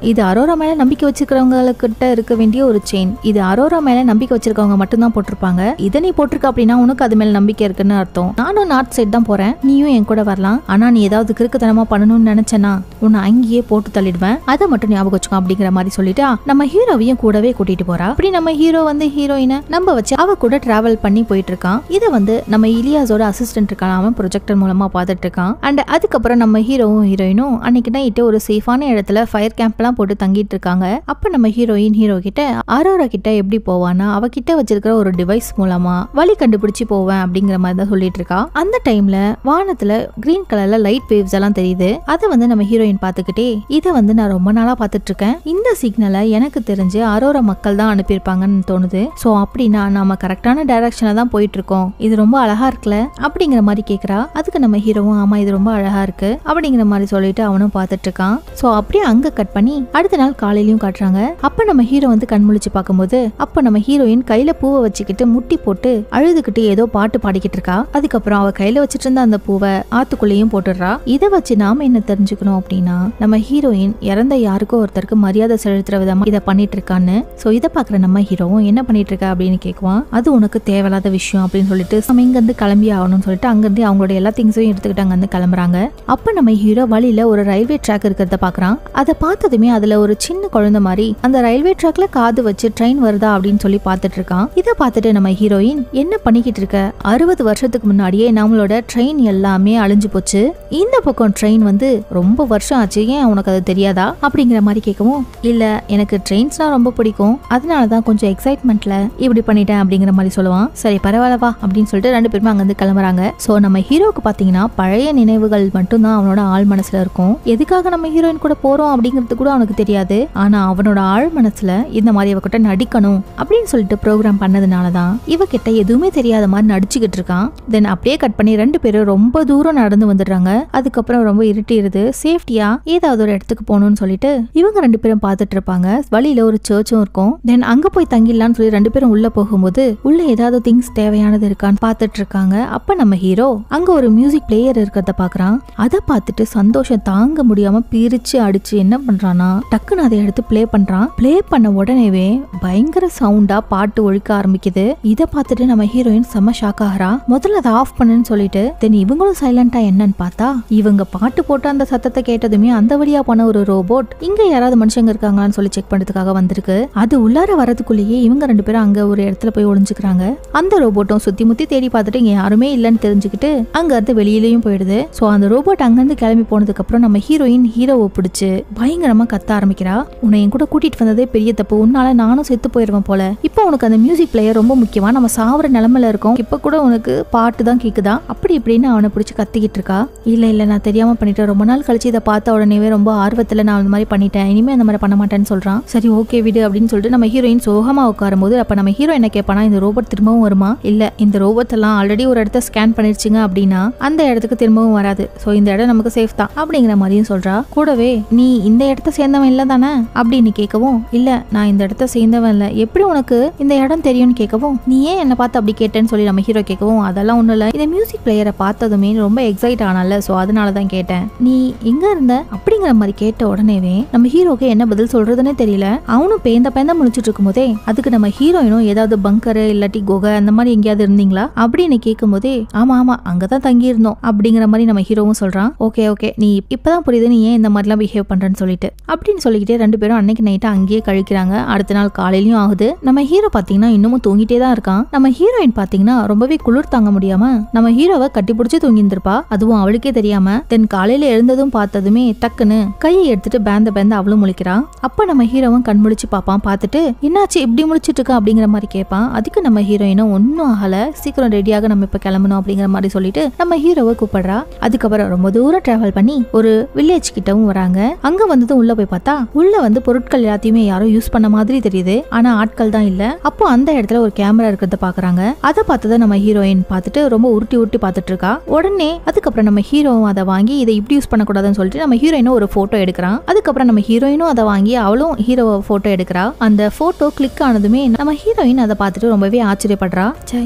இது அரோரா மேல நம்பிக்கை வச்சிருக்கிறவங்ககிட்ட இருக்க வேண்டிய ஒரு செயின், இது அரோரா மேல நம்பிக்கை வச்சிருக்கவங்க மட்டும்தான் போட்டிருப்பாங்க, இதை நீ போட்டிருக்க அப்படின்னா உனக்கு அது மேல நம்பிக்கை இருக்குன்னு அர்த்தம். நானும் நார்த் சைட் தான் போறேன், நீயும் என் கூட வரலாம், ஆனா நீ ஏதாவது கிறுக்குத்தனமா பண்ணணும்னு நினைச்சேன்னா உன்னை அங்கேயே போட்டு தள்ளிடுவேன், அதை மட்டும் ஞாபகம் வச்சுக்கோ அப்படிங்கிற மாதிரி சொல்லிட்டு நம்ம ஹீரோவையும் கூடவே கூட்டிட்டு போறா. அப்படி நம்ம ஹீரோ வந்து ஹீரோயினை நம்ப வச்சு அவ கூட டிராவல் பண்ணி போயிட்டு இருக்கான். இதை வந்து நம்ம இலியாஸோட அசிஸ்டன்ட் இருக்கான், அவன் ப்ரொஜெக்டர் மூலமா பார்த்துட்டு இருக்கான். அண்ட் அதுக்கப்புறம் நம்ம ஹீரோவும் ஹீரோயினும் அன்னைக்கு நைட்டு ஒரு சேஃபான இடத்துல ஃபயர் கேம்ப் எல்லாம் போட்டு தங்கிட்டு இருக்காங்க. அப்ப நம்ம ஹீரோயின் ஹீரோ கிட்ட அரோரா கிட்ட எப்படி போவானா அவகிட்ட வச்சிருக்கிற ஒரு டிவைஸ் மூலமா வழி கண்டுபிடிச்சு போவேன் அப்படிங்கிற மாதிரி தான் சொல்லிட்டு இருக்கா. அந்த டைம்ல வானத்துல கிரீன் கலர்ல லைட் வேவ்ஸ் எல்லாம் தெரியுது. அதை வந்து நம்ம ஹீரோயின் பாத்துக்கிட்டே, இதை வந்து நான் ரொம்ப நாளா பாத்துட்டு இருக்கேன், இந்த சிக்னலை எனக்கு தெரிஞ்சு அரோரா மக்கள் தான் அனுப்பியிருப்பாங்கன்னு தோணுது. சோ அப்படின்னா நாம கரெக்டான டைரக்ஷன்ல தான் போயிட்டு இருக்கோம், இது ரொம்ப அழகா இருக்குல்ல அப்படிங்கிற மாதிரி கேக்குறா. அதுக்கு நம்ம ஹீரோவும் ஆமா இது ரொம்ப அழகா இருக்கு அப்படிங்கிற மாதிரி சொல்லிட்டு அவனும் பாத்துட்டு இருக்கான். சோ அப்படியே அங்க கட் பண்ணி அடுத்த நாள் காலையிலயும் காட்டுறாங்க. அப்ப நம்ம ஹீரோ வந்து கண் முழிச்சு பார்க்கும்போது அப்ப நம்ம ஹீரோயின் கையில பூவை வச்சுக்கிட்டு முட்டி போட்டு அழுதுகிட்டு ஏதோ பாட்டு பாடிக்கிட்டு இருக்கா. அதுக்கப்புறம் அவ கையில வச்சிட்டு இருந்த அந்த பூவை ஆத்துக்குள்ளேயும் போட்டுடுறா. இதை வச்சு நாம என்ன தெரிஞ்சுக்கணும் அப்படின்னா, நம்ம ஹீரோயின் இறந்த யாருக்கோ ஒருத்தருக்கு மரியாதை செலுத்துற விதமா இதை பண்ணிட்டு இருக்கான்னு. சோ இதை பாக்குற நம்ம ஹீரோவும் என்ன பண்ணிட்டு இருக்க அப்படின்னு கேக்குவான். அது உனக்கு தேவையில்லாத விஷயம் அப்படின்னு சொல்லிட்டு நம்ம இங்க இருந்து கிளம்பி ஆகணும்னு சொல்லிட்டு அங்கிருந்து அவங்களோட எல்லா திங்ஸையும் எடுத்துக்கிட்டு அங்க இருந்து கிளம்புறாங்க. அப்ப நம்ம ஹீரோ வழியில ஒரு ரயில்வே ட்ராக் இருக்கிறத பாக்குறான். அதை பார்த்ததுமே அதுல ஒரு சின்ன குழந்தை மாதிரி அந்த ரயில்வே ட்ராக்ல காது வச்சு ட்ரெயின் வருதா அப்படின்னு சொல்லி பார்த்துட்டு இருக்கான். இதை பார்த்துட்டு நம்ம ஹீரோயின், என்ன பண்ணிக்கிட்டு இருக்க, 60 வருஷத்துக்கு முன்னாடியே நம்மளோட ட்ரெயின் எல்லாமே அழிஞ்சு போச்சு, இந்த பக்கம் ட்ரெயின் வந்து ரொம்ப வருஷம் ஆச்சு, ஏன் உனக்கு அது தெரியாதா அப்படிங்கிற மாதிரி கேட்கவும், இல்ல எனக்கு ட்ரெயின்ஸ்னா ரொம்ப பிடிக்கும், அதனாலதான் கொஞ்சம் எக்ஸைட்மெண்ட்ல இப்படி பண்ணிட்டேன் அப்படிங்கிற மாதிரி சொல்லுவான். சரி பரவாயில்லவா அப்படின்னு சொல்லிட்டு ரெண்டு பேருமே அங்கிருந்து கிளம்புறாங்க. சோ நம்ம ஹீரோக்கு பாத்தீங்கன்னா பழைய நினைவுகள் மட்டும்தான் அவனோட ஆழ் மனசுல இருக்கும். எதுக்காக நம்ம ஹீரோயின் கூட போறோம் அப்படிங்கிறது கூட அவனுக்கு தெரியாது. ஆனா அவனோட ஆழ் மனசுல இந்த மாதிரி இவகிட்ட நடிக்கணும் அப்படின்னு சொல்லிட்டு ப்ரோக்ராம் பண்ணதுனாலதான் இவகிட்ட எதுவுமே தெரியாத மாதிரி நடிச்சுக்கிட்டு இருக்கான். தென் அப்படியே கட் பண்ணி ரெண்டு பேரும் ரொம்ப தூரம் நடந்து வந்துடுறாங்க. அதுக்கப்புறம் ரொம்ப இருட்டிடுது. சேஃப்டியா ஏதாவது ஒரு இடத்துக்கு போகணும்னு சொல்லிட்டு இவங்க ரெண்டு பேரும் பார்த்துட்டு இருப்பாங்க. வழியில ஒரு சர்ச்சும் இருக்கும். தென் அங்க போய் தங்கிடலான்னு சொல்லி ரெண்டு பேரும் உள்ள போகும்போது உள்ள ஏதாவது திங்ஸ் தேவையானது இருக்கான்னு பார்த்துட்டு இருக்காங்க. அப்ப நம்ம ஹீரோ அங்க ஒரு மியூசிக் பிளேயர் இருக்கிறத பாக்குறான். அதை பார்த்துட்டு சந்தோஷம் தாங்க முடியாம பிரிச்சு அடிச்சு என்ன பண்றானா, டக்குன்னு அதை எடுத்து பிளே பண்றான். பிளே பண்ண உடனேவே பயங்கர சவுண்டா பாட்டு ஒழிக்க ஆரம்பிக்குது. இதை பார்த்துட்டு நம்ம ஹீரோயின் செம்ம ஷாக் ஆகிறா. முதல்ல அதை ஆஃப் பண்ணுன்னு சொல்லிட்டு தென் இவங்களும் சைலண்டா என்னன்னு பார்த்தா இவங்க பாட்டு போட்டு அந்த சத்தத்தை கேட்டதுமே அந்த வழியா போன ஒரு ரோபோட் இங்க யாராவது மனுஷங்க இருக்காங்களான்னு சொல்லி செக் பண்றதுக்காக வந்திருக்கு. அது உள்ளார வரதுக்குள்ளேயே இவங்க ரெண்டு பேரும் அங்க ஒரு இடத்துல போய் ஒளிஞ்சுக்கிறாங்க. அந்த ரோபோட்டும் சுத்தி முத்தி தேடி பார்த்துட்டு இங்க யாருமே இல்லன்னு தெரிஞ்சுக்கிட்டு அங்க இருந்து வெளியிலயும் போயிடுது. சோ அந்த ரோபோட் அங்கிருந்து கிளம்பி போனதுக்கு அப்புறம் நம்ம ஹீரோயின் ஹீரோவை பிடிச்சு பயங்கரமா கத்த ஆரம்பிக்கிறா. உன்னை என் கூட கூட்டிட்டு வந்ததே பெரிய தப்பு, உன்னால நானும் செத்து போயிருவேன் போல, இப்போ உனக்கு அந்த மியூசிக் பிளேயர் ரொம்ப முக்கியமா, நம்ம சாவர நிலைமையில இருக்கோம், இப்ப கூட உனக்கு பாட்டு தான் கேக்குதா அப்படி இப்படின்னு அவனை பிடிச்சு கத்திக்கிட்டு இருக்கா. இல்ல இல்ல நான் தெரியாம பண்ணிட்டேன், ரொம்ப நாள் கழிச்சு இதை பார்த்த உடனே ரொம்ப ஆர்வத்துல நான் அந்த மாதிரி பண்ணிட்டேன், இனிமே அந்த மாதிரி பண்ண மாட்டேன்னு சொல்றான். சரி ஓகே விடு அப்படின்னு சொல்லிட்டு நம்ம ஹீரோயின் சோகமா உட்காரும் போது அப்ப நம்ம ஹீரோ என்ன கேட்பானா, இந்த ரோபோட் திரும்பவும் வருமா, இல்ல இந்த ரோபோட் எல்லாம் ஆல்ரெடி ஒரு இடத்த ஸ்கேன் பண்ணிருச்சுங்க அப்படின்னா அந்த இடத்துக்கு திரும்பவும் வராது, சோ இந்த இடம் நமக்கு சேஃப் தான் அப்படிங்கிற மாதிரியும் சொல்றா. கூடவே நீ இந்த இடத்த சேர்ந்தவன் இல்ல தானே அப்படின்னு கேட்கவும், இல்ல நான் இந்த இடத்த சேர்ந்தவன் இல்ல, எப்படி உனக்கு இந்த இடம் தெரியும்னு கேட்கவும், நீ ஏன் என்ன பார்த்து அப்படி கேட்டேன்னு சொல்லி நம்ம ஹீரோ கேட்கவும், அதெல்லாம் ஒண்ணும் இல்ல, இந்த மியூசிக் பிளேயரை பார்த்ததுமே ரொம்ப எக்ஸைட் ஆனால சோ அதனாலதான் கேட்டேன், நீ எங்க இருந்த அப்படிங்கிற மாதிரி கேட்ட உடனேவே நம்ம ஹீரோக்கு என்ன பதில் சொல்றதுன்னே தெரியல. அவனும் பேந்த முடிச்சிட்டு இருக்கும் போதே அதுக்கு நம்ம ஹீரோயினும் ஏதாவது பங்கரு இல்லாட்டி குகை அந்த மாதிரி எங்கேயாவது இருந்தீங்களா அப்படின்னு கேட்கும் போதே ஆமா ஆமா அங்கதான் தங்கி இருந்தோம் அப்படிங்கிற மாதிரி நம்ம ஹீரோவும் சொல்றான். ஓகே ஓகே நீ இப்பதான் புரியுது நீ ஏன் இந்த மாதிரிலாம் பிஹேவ் பண்றேன்னு சொல்லிட்டு அப்படின்னு சொல்லிக்கிட்டே ரெண்டு பேரும் அன்னைக்கு நைட்டு அங்கேயே கழிக்கிறாங்க. அடுத்த நாள் காலையிலயும் ஆகுது. நம்ம ஹீரோ பாத்தீங்கன்னா இன்னமும் தூங்கிட்டே தான் இருக்கான். நம்ம ஹீரோயின் பாத்தீங்கன்னா ரொம்பவே குளிர் தாங்க முடியாம நம்ம ஹீரோவை கட்டி பிடிச்சி தூங்கியிருந்திருப்பா. அதுவும் அவளுக்கே தெரியாம. தென் காலையில எழுந்ததும் பார்த்ததுமே டக்குன்னு கையை எடுத்துட்டு பேந்த அவளும் முழிக்கிறா. அப்ப நம்ம ஹீரோவும் கண் முழிச்சு பாப்பான். பார்த்துட்டு என்னாச்சு இப்படி முழிச்சிட்டு இருக்கா அப்படிங்கிற மாதிரி கேட்பான். அதுக்கு நம்ம ஹீரோயினும் ஒன்னும் ஆகல, சீக்கிரம் ரெடியாக நம்ம இப்ப கிளம்பணும் அப்படிங்கிற மாதிரி சொல்லிட்டு நம்ம ஹீரோவை கூப்பிடுறா. அதுக்கப்புறம் ரொம்ப தூரம் டிராவல் பண்ணி ஒரு வில்லேஜ் கிட்டவும் வராங்க. அங்க வந்ததும் உள்ள போய் பார்த்தா உள்ள வந்து பொருட்கள் எல்லாத்தையுமே யாரோ யூஸ் பண்ண மாதிரி தெரியுது. ஆனா ஆட்கள் தான் இல்ல. அப்போ அந்த இடத்துல ஒரு கேமரா இருக்கிறத பாக்குறாங்க. அதை பார்த்ததை நம்ம ஹீரோயின் பார்த்துட்டு ரொம்ப உருட்டி பார்த்துட்டு இருக்கா. உடனே அதுக்கப்புறம் நம்ம ஹீரோவும் அதை வாங்கி இதை இப்படி யூஸ் பண்ணக்கூடாதுன்னு சொல்லிட்டு நம்ம ஹீரோயினும் ஒரு போட்டோ எடுக்கிறான். அதுக்கப்புறம் நம்ம ஹீரோயினும் அதை வாங்கி அவளும் ஹீரோவை போட்டோ எடுக்கிறா. அந்த போட்டோ கிளிக் ஆனதுமே நம்ம ஹீரோயின் அதை பார்த்துட்டு ரொம்பவே ஆச்சரியப்படுறா.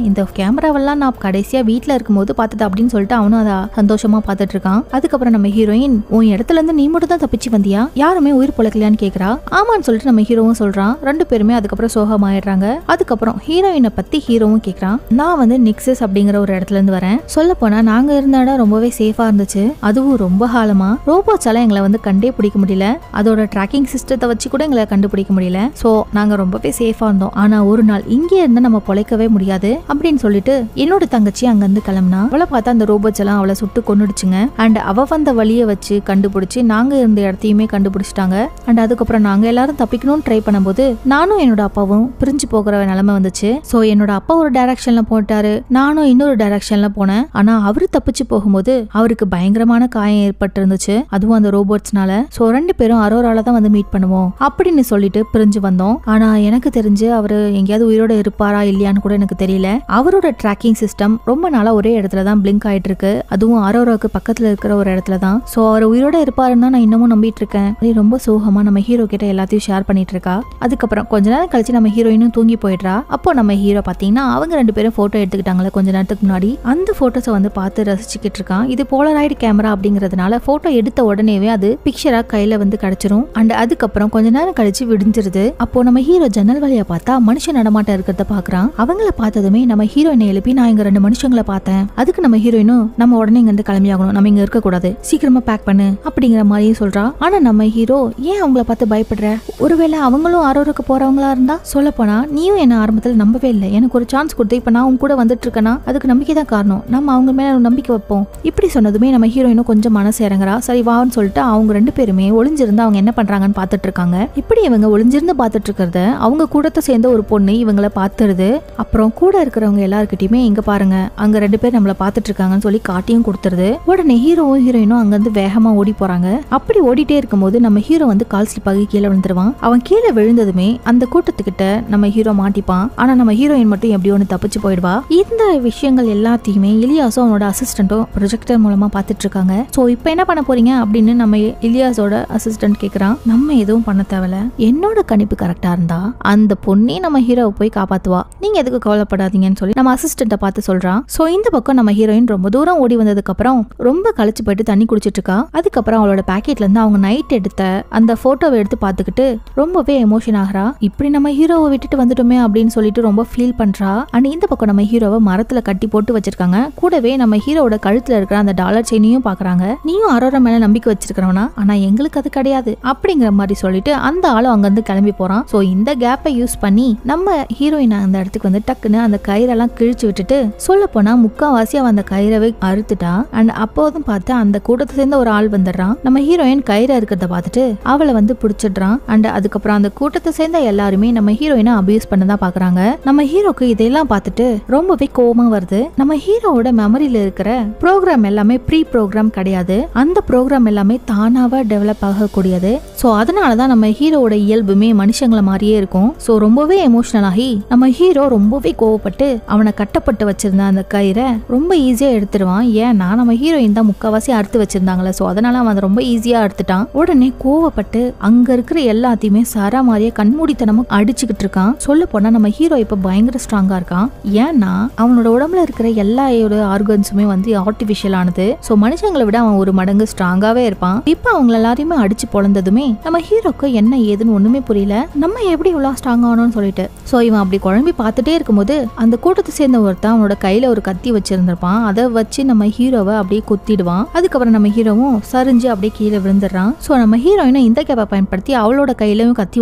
இந்த கேமராவெல்லாம் நான் கடைசியா வீட்டுல இருக்கும்போது பார்த்தது அப்படின்னு சொல்லிட்டு அவனும் அதை சந்தோஷமா பார்த்துட்டு இருக்கான். அதுக்கப்புறம் நம்ம ஹீரோயின் உன் இடத்துல இருந்து நீ மட்டும் தான் தப்பிச்சு வந்தியா, யாருமே உயிர் பொழைக்கலையான்னு கேக்குறா. ஆமான்னு சொல்லிட்டு நம்ம ஹீரோவும் சொல்றான். ரெண்டு பேருமே அதுக்கப்புறம் சோகமாயிடுறாங்க. அதுக்கப்புறம் ஹீரோயினை பத்தி ஹீரோவும் கேக்குறான். நான் வந்து நெக்ஸஸ் அப்படிங்கிற ஒரு இடத்துல இருந்து வரேன். சொல்ல போனா நாங்க இருந்த இடம் ரொம்பவே சேஃபா இருந்துச்சு. அதுவும் ரொம்ப காலமா ரோபோட்ஸ் எல்லாம் எங்களை வந்து கண்டே பிடிக்க முடியல. அதோட ட்ராக்கிங் சிஸ்டத்தை வச்சு கூட எங்களை கண்டுபிடிக்க முடியல. சோ நாங்க ரொம்பவே சேஃபா இருந்தோம். ஆனா ஒரு நாள் இங்கே இருந்தா நம்ம பொழைக்கவே முடியாது அப்படின்னு சொல்லிட்டு என்னோட தங்கச்சி அங்க இருந்து கிளம்பினா. அவளை பார்த்தா அந்த ரோபோட்ஸ் எல்லாம் அவளை சுட்டு கொன்னுடுச்சுங்க. அண்ட் அவ வந்த வழியை வச்சு கண்டுபிடிச்சு நாங்க இருந்த இடத்தையுமே கண்டுபிடிச்சிட்டாங்க. அண்ட் அதுக்கப்புறம் நாங்க எல்லாரும் தப்பிக்கணும்னு ட்ரை பண்ணும்போது நானும் என்னோட அப்பாவும் பிரிஞ்சு போகிற நிலைமை வந்துச்சு. சோ என்னோட அப்பா ஒரு டைரக்ஷன்ல போட்டாரு, நானும் இன்னொரு டைரக்ஷன்ல போனேன். ஆனா அவரு தப்பிச்சு போகும்போது அவருக்கு பயங்கரமான காயம் ஏற்பட்டு இருந்துச்சு, அதுவும் அந்த ரோபோட்ஸ்னால. சோ ரெண்டு பேரும் அரோரால தான் வந்து மீட் பண்ணுவோம் அப்படின்னு சொல்லிட்டு பிரிஞ்சு வந்தோம். ஆனா எனக்கு தெரிஞ்சு அவரு எங்கேயாவது உயிரோட இருப்பாரா இல்லையான்னு கூட எனக்கு தெரியல. அவரோட ட்ராக்கிங் சிஸ்டம் ரொம்ப நாளா ஒரே இடத்துல தான் பிளிங்க் ஆயிட்டு இருக்கு, அதுவும் அரோராக்கு பக்கத்துல இருக்கிற ஒரு இடத்துல தான். சோ அவர் உயிரோட இருப்பாருன்னு நான் இன்னமும் நம்பிட்டு இருக்கேன். ரொம்ப சோகமா நம்ம ஹீரோ கிட்ட எல்லாத்தையும் ஷேர் பண்ணிட்டு இருக்கா. அதுக்கப்புறம் கொஞ்ச நேரம் கழிச்சு நம்ம ஹீரோயினும் தூங்கி போயிடுறா. அப்போ நம்ம ஹீரோ பாத்தீங்கன்னா அவங்க ரெண்டு பேரும் போட்டோ எடுத்துக்கிட்டாங்களே கொஞ்ச நேரத்துக்கு முன்னாடி, அந்த போட்டோஸை வந்து பார்த்து ரசிச்சுக்கிட்டு இருக்கான். இது போலராய்டு கேமரா அப்படிங்கறதுனால போட்டோ எடுத்த உடனேவே அது பிக்சரா கையில வந்து கிடைச்சிரும். அண்ட் அதுக்கப்புறம் கொஞ்ச நேரம் கழிச்சு விடிஞ்சிருது. அப்போ நம்ம ஹீரோ ஜன்னல் வழியா பார்த்தா மனுஷன் நடமாட்டம் இருக்கிறத பாக்குறான். அவங்கள பார்த்ததுமே நம்ம ஹீரோயினை எழுப்பி நான் இங்க ரெண்டு மனுஷங்களை பார்த்தேன். அதுக்கு நம்ம ஹீரோயினும் நம்ம உடனே இங்க இருந்து கிளம்பி ஆகணும், நம்ம இங்க இருக்க கூடாது, சீக்கிரமா பேக் பண்ணு அப்படிங்கிற மாதிரியும் சொல்றா. ஆனா நம்ம ஹீரோ ஏன் அவங்கள பார்த்து பயப்படுற, ஒருவேளை அவங்களும் ஆரோருக்கு போறவங்களா இருந்தா, சொல்ல போனா நீயும் என்ன ஆரம்பத்துல நம்பவே இல்லை, எனக்கு ஒரு சான்ஸ் கொடுத்து இப்ப நான் உன் கூட வந்துட்டு இருக்கேன்னா அதுக்கு நம்பிக்கை தான் காரணம், நம்ம அவங்க மேல நம்பிக்கை வைப்போம். இப்படி சொன்னதுமே நம்ம ஹீரோயினும் கொஞ்சம் மனசு இறங்குறா. சரி வான்னு சொல்லிட்டு அவங்க ரெண்டு பேருமே ஒளிஞ்சிருந்து அவங்க என்ன பண்றாங்கன்னு பாத்துட்டு இருக்காங்க. இப்படி இவங்க ஒளிஞ்சிருந்து பாத்துட்டு இருக்கிறத அவங்க கூடத்தை சேர்ந்த ஒரு பொண்ணு இவங்கள பாத்துருது. அப்புறம் கூட இருக்கிறவங்க எல்லாருக்கிட்டையுமே இங்க பாருங்க அங்க ரெண்டு பேர் நம்மள பாத்துட்டு இருக்காங்கன்னு சொல்லி காட்டியும் கொடுத்துருது. உடனே ஹீரோவும் ஹீரோயினும் அங்க இருந்து வேகமா ஓடி போறாங்க. அப்படி ஓடிட்டே இருக்கும்போது நம்ம ஹீரோ வந்து கால் ஸ்லிப் ஆகி கீழே விழுந்துருவான். அவன் கீழே விழுந்ததுமே அந்த கூட்டத்துக்கிட்ட நம்ம ஹீரோ மாட்டிப்பான். ஆனா நம்ம ஹீரோயின் மட்டும் எப்படி ஒண்ணு தப்பிச்சு போயிடுவா. இந்த விஷயங்கள் எல்லாத்தையுமே இலியாஸும் அவனோட அசிஸ்டன்ட்டும் ப்ரொஜெக்டர் மூலமா பாத்துட்டு இருக்காங்க. சோ இப்போ என்ன பண்ண போறீங்க அப்படின்னு நம்ம இலியாஸோட அசிஸ்டன்ட் கேக்குறான். நம்ம எதுவும் பண்ண தேவையில்ல, என்னோட கணிப்பு கரெக்டா இருந்தா அந்த பொண்ணே நம்ம ஹீரோவை போய் காப்பாத்துவா, நீங்க எதுக்கு கவலைப்படாதீங்கன்னு சொல்லி நம்ம அசிஸ்டன்ட்டை பார்த்து சொல்றான். சோ இந்த பக்கம் நம்ம ஹீரோயின் ரொம்ப தூரம் ஓடி வந்ததுக்கு அப்புறம் ரொம்ப களைச்சு போயிட்டு தண்ணி குடிச்சிட்டு இருக்கா. அதுக்கப்புறம் அவளோட பாக்கெட்ல இருந்து அவங்க நைட் எடுத்த அந்த போட்டோவை எடுத்து பாத்துக்கிட்டு ரொம்பவே எமோஷன் ஆகிறா. இப்படி நம்ம ஹீரோவை விட்டுட்டு வந்துட்டோமே அப்படின்னு சொல்லிட்டு ரொம்ப ஃபீல் பண்றா. அண்ட் இந்த பக்கம் நம்ம ஹீரோவை மரத்துல கட்டி போட்டு வச்சிருக்காங்க. கூடவே நம்ம ஹீரோட கழுத்துல இருக்கிற அந்த டாலர் செயினையும் பாக்குறாங்க. நீயும் அரோரா மேல நம்பிக்கை வச்சிருக்கிறவனா, ஆனா எங்களுக்கு அது கிடையாது அப்படிங்கிற மாதிரி சொல்லிட்டு அந்த ஆளும் அங்க இருந்து கிளம்பி போறான். சோ இந்த கேப்பை யூஸ் பண்ணி நம்ம ஹீரோயின் அந்த இடத்துக்கு வந்து டக்குன்னு அந்த கயிறெல்லாம் கிழிச்சு விட்டுட்டு, சொல்ல போனா முக்காவாசி அவன் அந்த கயிறவை அறுத்துட்டா. அண்ட் அப்போதும் பார்த்து அந்த கூட்டத்தை சேர்ந்த ஒரு ஆள் வந்துடுறான். நம்ம ஹீரோயின் கயிறு இருக்கிறத பார்த்துட்டு அவளை வந்து பிடிச்சிடுறான். அண்ட் அதுக்கப்புறம் அந்த கூட்டத்தை சேர்ந்த எல்லாருமே நம்ம ஹீரோயினை அபியூஸ் பண்ணதான் பாக்குறாங்க. நம்ம ஹீரோக்கு இதெல்லாம் பார்த்துட்டு ரொம்பவே கோவமா வருது. நம்ம ஹீரோவோட மெமரியில இருக்கிற ப்ரோக்ராம் எல்லாமே ப்ரீ ப்ரோக்ராம் கிடையாது, அந்த ப்ரோக்ராம் எல்லாமே தானாவா டெவலப் ஆகக்கூடியது. சோ அதனாலதான் நம்ம ஹீரோவோட இயல்புமே மனுஷங்களை மாதிரியே இருக்கும். சோ ரொம்பவே எமோஷனல் ஆகி நம்ம ஹீரோ ரொம்பவே கோவப்பட்டு அவனை கட்டப்பட்டு வச்சிருந்த அந்த கயிறை ரொம்ப ஈஸியா எடுத்துருவான். ஏன்னா நம்ம ஹீரோயின் தான் முக்காவாசி அறுத்து வச்சிருந்தாங்களே, சோ அதனால அவன் ரொம்ப ஈஸியா எடுத்துட்டான். உடனே கோவப்பட்டு அங்க இருக்கிற எல்லாத்தையுமே சாரா மாதிரியே கண்மூடித்தனமா அடிச்சுக்கிட்டு இருக்கான். சொல்ல போனா நம்ம ஹீரோ இப்ப பயங்கர ஸ்ட்ராங்கா இருக்கான். ஏன்னா அவனோட உடம்புல இருக்கிற எல்லா ஆர்கன்ஸுமே வந்து ஆர்டிபிஷியல் ஆனது. சோ மனுஷங்களை விட அவன் ஒரு மடங்கு ஸ்ட்ராங்காவே இருப்பான். இப்ப அவங்க எல்லாரையுமே அடிச்சு பொழந்ததுமே நம்ம ஹீரோக்கு என்ன ஏதுன்னு ஒண்ணுமே புரியல, நம்ம எப்படி இவ்வளவு ஸ்ட்ராங் ஆகணும்னு சொல்லிட்டு. சோ இவன் அப்படி குழம்பி பார்த்துட்டே இருக்கும்போது அந்த கூட்டத்தை சேர்ந்த ஒருத்தன் அவனோட கையில ஒரு கத்தி வச்சிருந்திருப்பான். அதை வச்சு நம்ம ஹீரோவை அப்படியே குத்திடுவான். அதுக்கப்புறம் நம்ம ஹீரோவும் சரிஞ்சு அப்படியே கீழே விழுந்துடுறான். சோ நம்ம ஹீரோயினும் இந்த கேப்பை பயன்படுத்தி அவளோட கையிலயும் கத்தி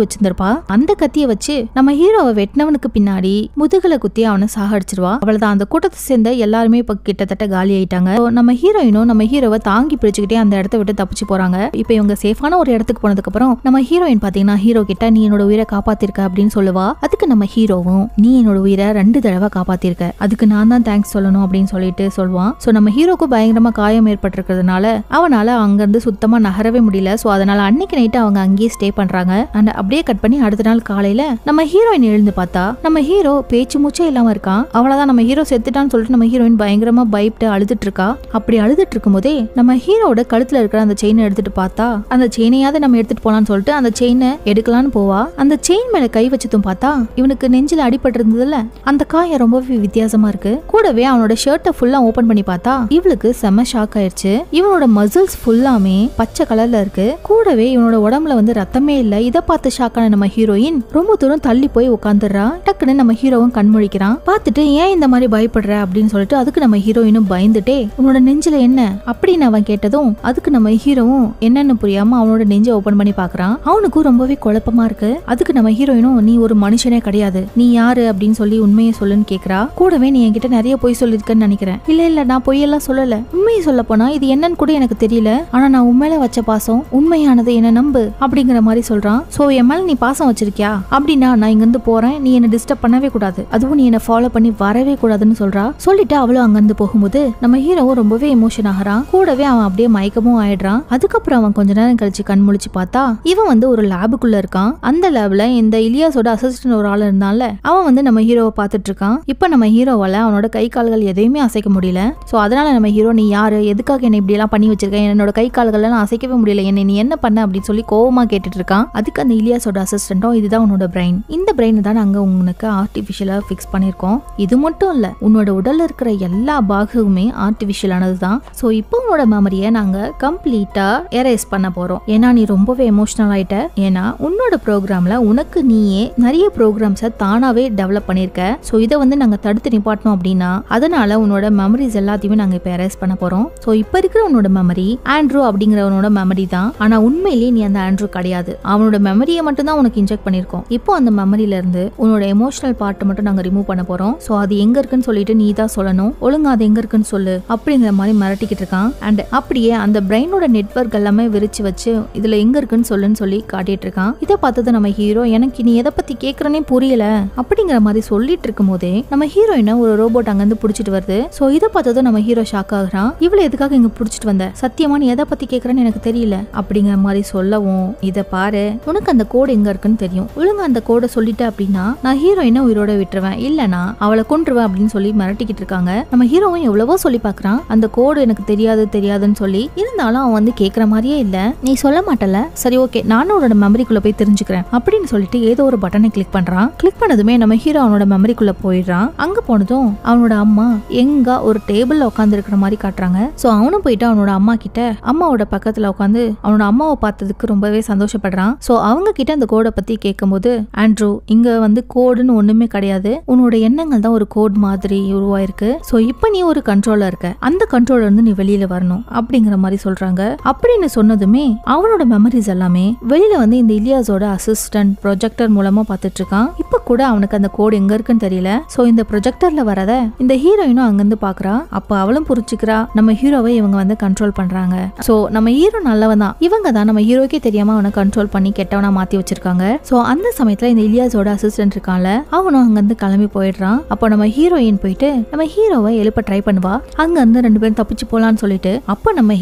வச்சிருந்திருப்பா. அந்த கத்தியை வச்சு நம்ம ஹீரோவை வெட்டினவனுக்கு பின்னாடி முதுகுல குத்தி அவனை சாகடிச்சிருவா. அவ்வளவுதான், அந்த கூட்டத்தை சேர்ந்த எல்லாருமே இப்ப கிட்டத்தட்ட காலி ஆயிட்டாங்க. நம்ம ஹீரோயினும் நம்ம ஹீரோவை தாங்கி பிடிச்சுக்கிட்டே அந்த இடத்த விட்டு தப்பிச்சு போறாங்க. இப்போ இவங்க சேஃபான ஒரு இடத்துக்கு போனதுக்கு அப்புறம் நம்ம ஹீரோயின் பாத்தீங்கன்னா ஹீரோ கிட்ட நீ என்னோட உயிரை காப்பாத்திருக்க அப்படின்னு சொல்லுவா. அதுக்கு நம்ம ஹீரோவும் நீ என்னோட உயிரை 2 தடவை காப்பாத்திருக்க, அதுக்கு நான் தான் தேங்க்ஸ் சொல்லணும் அப்படின்னு சொல்லிட்டு சொல்லுவான். சோ நம்ம ஹீரோக்கு பயங்கரமா காயம் ஏற்பட்டிருக்கிறதுனால அவனால அங்க இருந்து சுத்தமா நகரவே முடியல. சோ அதனால அன்னைக்கு நைட்டு அவங்க அங்கேயே ஸ்டே பண்றாங்க. அண்ட் அப்படியே கட் பண்ணி அடுத்த நாள் காலையில நம்ம ஹீரோயின் எழுந்து பார்த்தா நம்ம ஹீரோ பேச்சு மூச்சே இல்லாம இருக்கான். அவ்வளவுதான், நம்ம ஹீரோ செத்துட்டான்னு சொல்லிட்டு நம்ம ஹீரோயின் பயங்கரமா பயப்பட்டு அழுதுட்டு இருக்கா. அப்படி அழுதுட்டு இருக்கும் போதே நம்ம ஹீரோட கழுத்துல இருக்கிற அந்த செயினை எடுத்துட்டு பார்த்தா அந்த செயினையாவது நம்ம எடுத்துட்டு போலான்னு சொல்லிட்டு அந்த செயினை எடுக்கலான்னு போவா. அந்த செயின் மேல கை வச்சதும் பார்த்தா இவனுக்கு நெஞ்சில அடிபட்டு இருந்ததுல அந்த காயம் ரொம்பவே வித்தியாசமா இருக்கு. கூடவே அவனோட ஷர்ட்டை ஃபுல்லா ஓபன் பண்ணி பார்த்தா இவளுக்கு செம ஷாக் ஆயிடுச்சு. இவனோட மசில்ஸ் ஃபுல்லாமே பச்சை கலர்ல இருக்கு. கூடவே இவனோட உடம்புல வந்து ரத்தமே இல்ல. இதை பார்த்து ஷாக்கான நம்ம ஹீரோயின் ரொம்ப தூரம் தள்ளி போய் உட்காந்துடுறா. டக்குன்னு நம்ம ஹீரோவும் கண்முழிக்கிறான். பார்த்துட்டு ஏன் இந்த மாதிரி பயப்படுற அப்படின்னு சொல்லிட்டு அதுக்கு நம்ம ஹீரோயினும் பயந்துட்டே உன்னோட நெஞ்சில என்ன அப்படின்னு அவன் கேட்டதும் அதுக்கு நம்ம ஹீரோவும் என்னன்னு புரியாம அவனோட நெஞ்ச ஓபன் பண்ணி பாக்குறான். அவனுக்கும் ரொம்பவே குழப்பமா இருக்கு. அதுக்கு நம்ம ஹீரோயினும் நீ ஒரு மனுஷனே கிடையாது, நீ யாரு அப்படின்னு சொல்லி உண்மையை சொல்லுன்னு கேக்குறா. கூடவே நீ என்கிட்ட நிறைய பொய் சொல்லிருக்கன்னு நினைக்கிறேன். இல்ல நான் பொய்யெல்லாம் சொல்லல, உண்மையை சொல்ல போனா இது என்னன்னு கூட எனக்கு தெரியல, ஆனா நான் உண்மையில வச்ச பாசம் உண்மையானது, என்ன நம்பு அப்படிங்கிற மாதிரி சொல்றான். சோ என் மேல நீ பாசம் வச்சிருக்கியா அப்படின்னா நான் இங்க இருந்து போறேன், நீ என்ன டிஸ்டர்ப் பண்ணவே கூடாது, அதுவும் நீ என்ன ஃபாலோ பண்ணி வரவே கூடாதுன்னு சொல்றா. சொல்லிட்டு அவளும் அங்க இருந்து போகும்போது நம்ம ஹீரோவும் ரொம்பவே எமோஷன் ஆகிறான். கூடவே அவன் அப்படியே மயக்கமும் ஆயிடுறான். அதுக்கப்புறம் அவன் கொஞ்ச நேரம் கழிச்சு கண் முழிச்சு பார்த்தா இவன் வந்து ஒரு லேபுக்குள்ள இருக்கான். அந்த லேப்ல இந்த இலியாஸோட அசிஸ்டன்ட் ஒரு ஆள் இருந்தால அவன் வந்து நம்ம ஹீரோவை பார்த்துட்டு இருக்கான். இப்ப நம்ம ஹீரோவால அவனோட கை கால்கள் எதையுமே அசைக்க முடியல. சோ அதனால நம்ம ஹீரோ நீ யாரு, எதுக்காக என்ன இப்படி எல்லாம் பண்ணி வச்சிருக்கேன், என்னோட கை கால்கள் எல்லாம் அசைக்கவே முடியல, என்ன நீ என்ன பண்ண அப்படின்னு சொல்லி கோவமா கேட்டுட்டு இருக்கான். அதுக்கு அந்த இலியாஸோட அசிஸ்டன்ட்டும் இதுதான் உன்னோட பிரெயின், இந்த பிரெயின் தான் நாங்க உனக்கு ஆர்டிபிஷியலா பிக்ஸ் பண்ணிருக்கோம், இது மட்டும் இல்ல உன்னோட உடல்ல இருக்கிற எல்லா பாகமுமே ஆர்டிபிஷியலானது தான். சோ இப்போ உன்னோட மெமரியை நாங்க கம்ப்ளீட்டா எரேஸ் பண்ண போறோம். ஏன்னா நீ ரொம்பவே எமோஷனல் ஆயிட்ட. ஏன்னா உன்னோட ப்ரோக்ராம்ல உனக்கு நீயே நிறைய ப்ரோக்ராம்ஸை தானாவே டெவலப் பண்ணிருக்க. சோ இதை வந்து நாங்க தடுத்து நிப்பாட்டணும் அப்படின்னா அதனால உன்னோட மெமரிஸ் எல்லாத்தையுமே நாங்க இப்ப எரேஸ் பண்ண போறோம். சோ இப்ப இருக்கிற உன்னோட மெமரி ஆண்ட்ரூ அப்படிங்கிறவனோட மெமரி தான். ஆனா உண்மையிலேயே நீ அந்த ஆண்ட்ரூ கிடையாது. அவனோட மெமரியை மட்டும் தான் உனக்கு இன்ஜெக்ட் பண்ணிருக்கோம். இப்போ அந்த மெமரியில இருந்து உன்னோட எமோஷனல் பார்ட் மட்டும் நாங்க ரிமூவ் பண்ண போறோம். சோ அது எங்க இருக்குன்னு சொல்லிட்டு நீ தான் சொல்லணும், ஒழுங்கா அது எங்க இருக்குன்னு சொல்லு அப்படிங்கிற மாதிரி மிரட்டிக்கிட்டு இருக்கான். அண்ட் அப்படியே அந்த பிரெயினோட நெட்வொர்க் எல்லாமே விரிச்சு வச்சு இதுல எங்க இருக்குன்னு சொல்லுன்னு சொல்லி காட்டிட்டு இருக்கான். இதை பார்த்தது நம்ம ஹீரோ எனக்கு நீ எதை பத்தி கேக்குறனே புரியல அப்படிங்கிற மாதிரி சொல்லிட்டு இருக்கும் போதே நம்ம ஹீரோயினை ஒரு ரோபோட் அங்க இருந்து புடிச்சிட்டு வருது. சோ இதை பார்த்ததும் நம்ம ஹீரோ ஷாக் ஆகுறான். இவ்வளவு எதுக்காக இங்க புடிச்சிட்டு வந்த, சத்தியமா நீ எதை பத்தி கேக்குறன்னு எனக்கு தெரியல அப்படிங்கிற மாதிரி சொல்லவும் இதை பாரு உனக்கு அந்த கோடு எங்க இருக்குன்னு தெரியும், ஒழுங்கா அந்த கோடை சொல்லிட்ட அப்படின்னா நான் ஹீரோயினை உயிரோட விட்டுருவேன், இல்லனா அவளை கொன்றுவேன் அப்படின்னு சொல்லி மிரட்டிக்கிட்டு இருக்காங்க. நம்ம ஹீரோவும் எவ்வளவோ சொல்லி பாக்குறான் அந்த கோடு எனக்கு தெரியாதுன்னு சொல்லி, இருந்தாலும் அவன் வந்து கேக்குற மாதிரியே இல்ல. நீ சொல்ல மாட்டல, சரி ஓகே நானும் அவனோட மெமரிக்குள்ள போய் தெரிஞ்சுக்கிறேன் அப்படின்னு சொல்லிட்டு ஏதோ ஒரு பட்டனை கிளிக் பண்றான். கிளிக் பண்ணதுமே நம்ம ஹீரோ அவனோட மெமரிக்குள்ள போயிடுறான். அங்க போனதும் அவனோட அம்மா எங்க ஒரு டேபிள்ல உட்கார்ந்து இருக்கிற மாதிரி காட்டுறாங்க. சோ அவனும் போயிட்டு அவனோட அம்மா கிட்ட அம்மாவோட பக்கத்துல உட்காந்து அவனோட அம்மாவை பார்த்ததுக்கு ரொம்பவே சந்தோஷப்படுறான். சோ அவங்க கிட்ட அந்த கோடை பத்தி கேட்கும்போது ஆண்ட்ரூ இங்க வந்து கோடுன்னு ஒண்ணுமே கிடையாது, உன்னோட எண்ணங்கள் தான் ஒரு கோட் மாதிரி உருவாயிருக்கு. சோ இப்ப நீ ஒரு கண்ட்ரோலா இருக்க, அந்த கண்ட்ரோல்ல இருந்து நீ வெளியில வரணும் அப்படிங்கிற மாதிரி சொல்றாங்க. அப்படின்னு சொன்னதுமே அவனோட மெமரிஸ் எல்லாமே வெளியில வந்து இந்த இலியாஸோட அசிஸ்டன்ட் ப்ரொஜெக்டர் மூலமா பார்த்துட்டு இருக்கான். இப்ப கூட அவனுக்கு அந்த கோடு எங்க இருக்குன்னு தெரியல. சோ இந்த ப்ரொஜெக்டர்ல வரத இந்த ஹீரோயினும் அங்கிருந்து பாக்குறா. அப்ப அவளும் புரிச்சுக்கிறா நம்ம ஹீரோவை இவங்க வந்து கண்ட்ரோல் பண்றாங்க. சோ நம்ம ஹீரோ நல்லவன் தான், இவங்க தான் நம்ம ஹீரோக்கே தெரியாம அவனை கண்ட்ரோல் பண்ணி கெட்டவனா மாத்தி வச்சிருக்காங்க. சோ அந்த சமயத்துல இந்த இலியாஸோட அசிஸ்டன்ட் இருக்கான்ல அவனும் அங்கிருந்து கிளம்பி போயிடுறான். அப்போ நம்ம ஹீரோயின் போயிட்டு நம்ம ஹீரோவை எழுப்ப ட்ரை பண்ணுவா. அங்க இருந்து 2 பேரும் தப்பிச்சு போலான்னு சொல்லிட்டு அப்ப நம்ம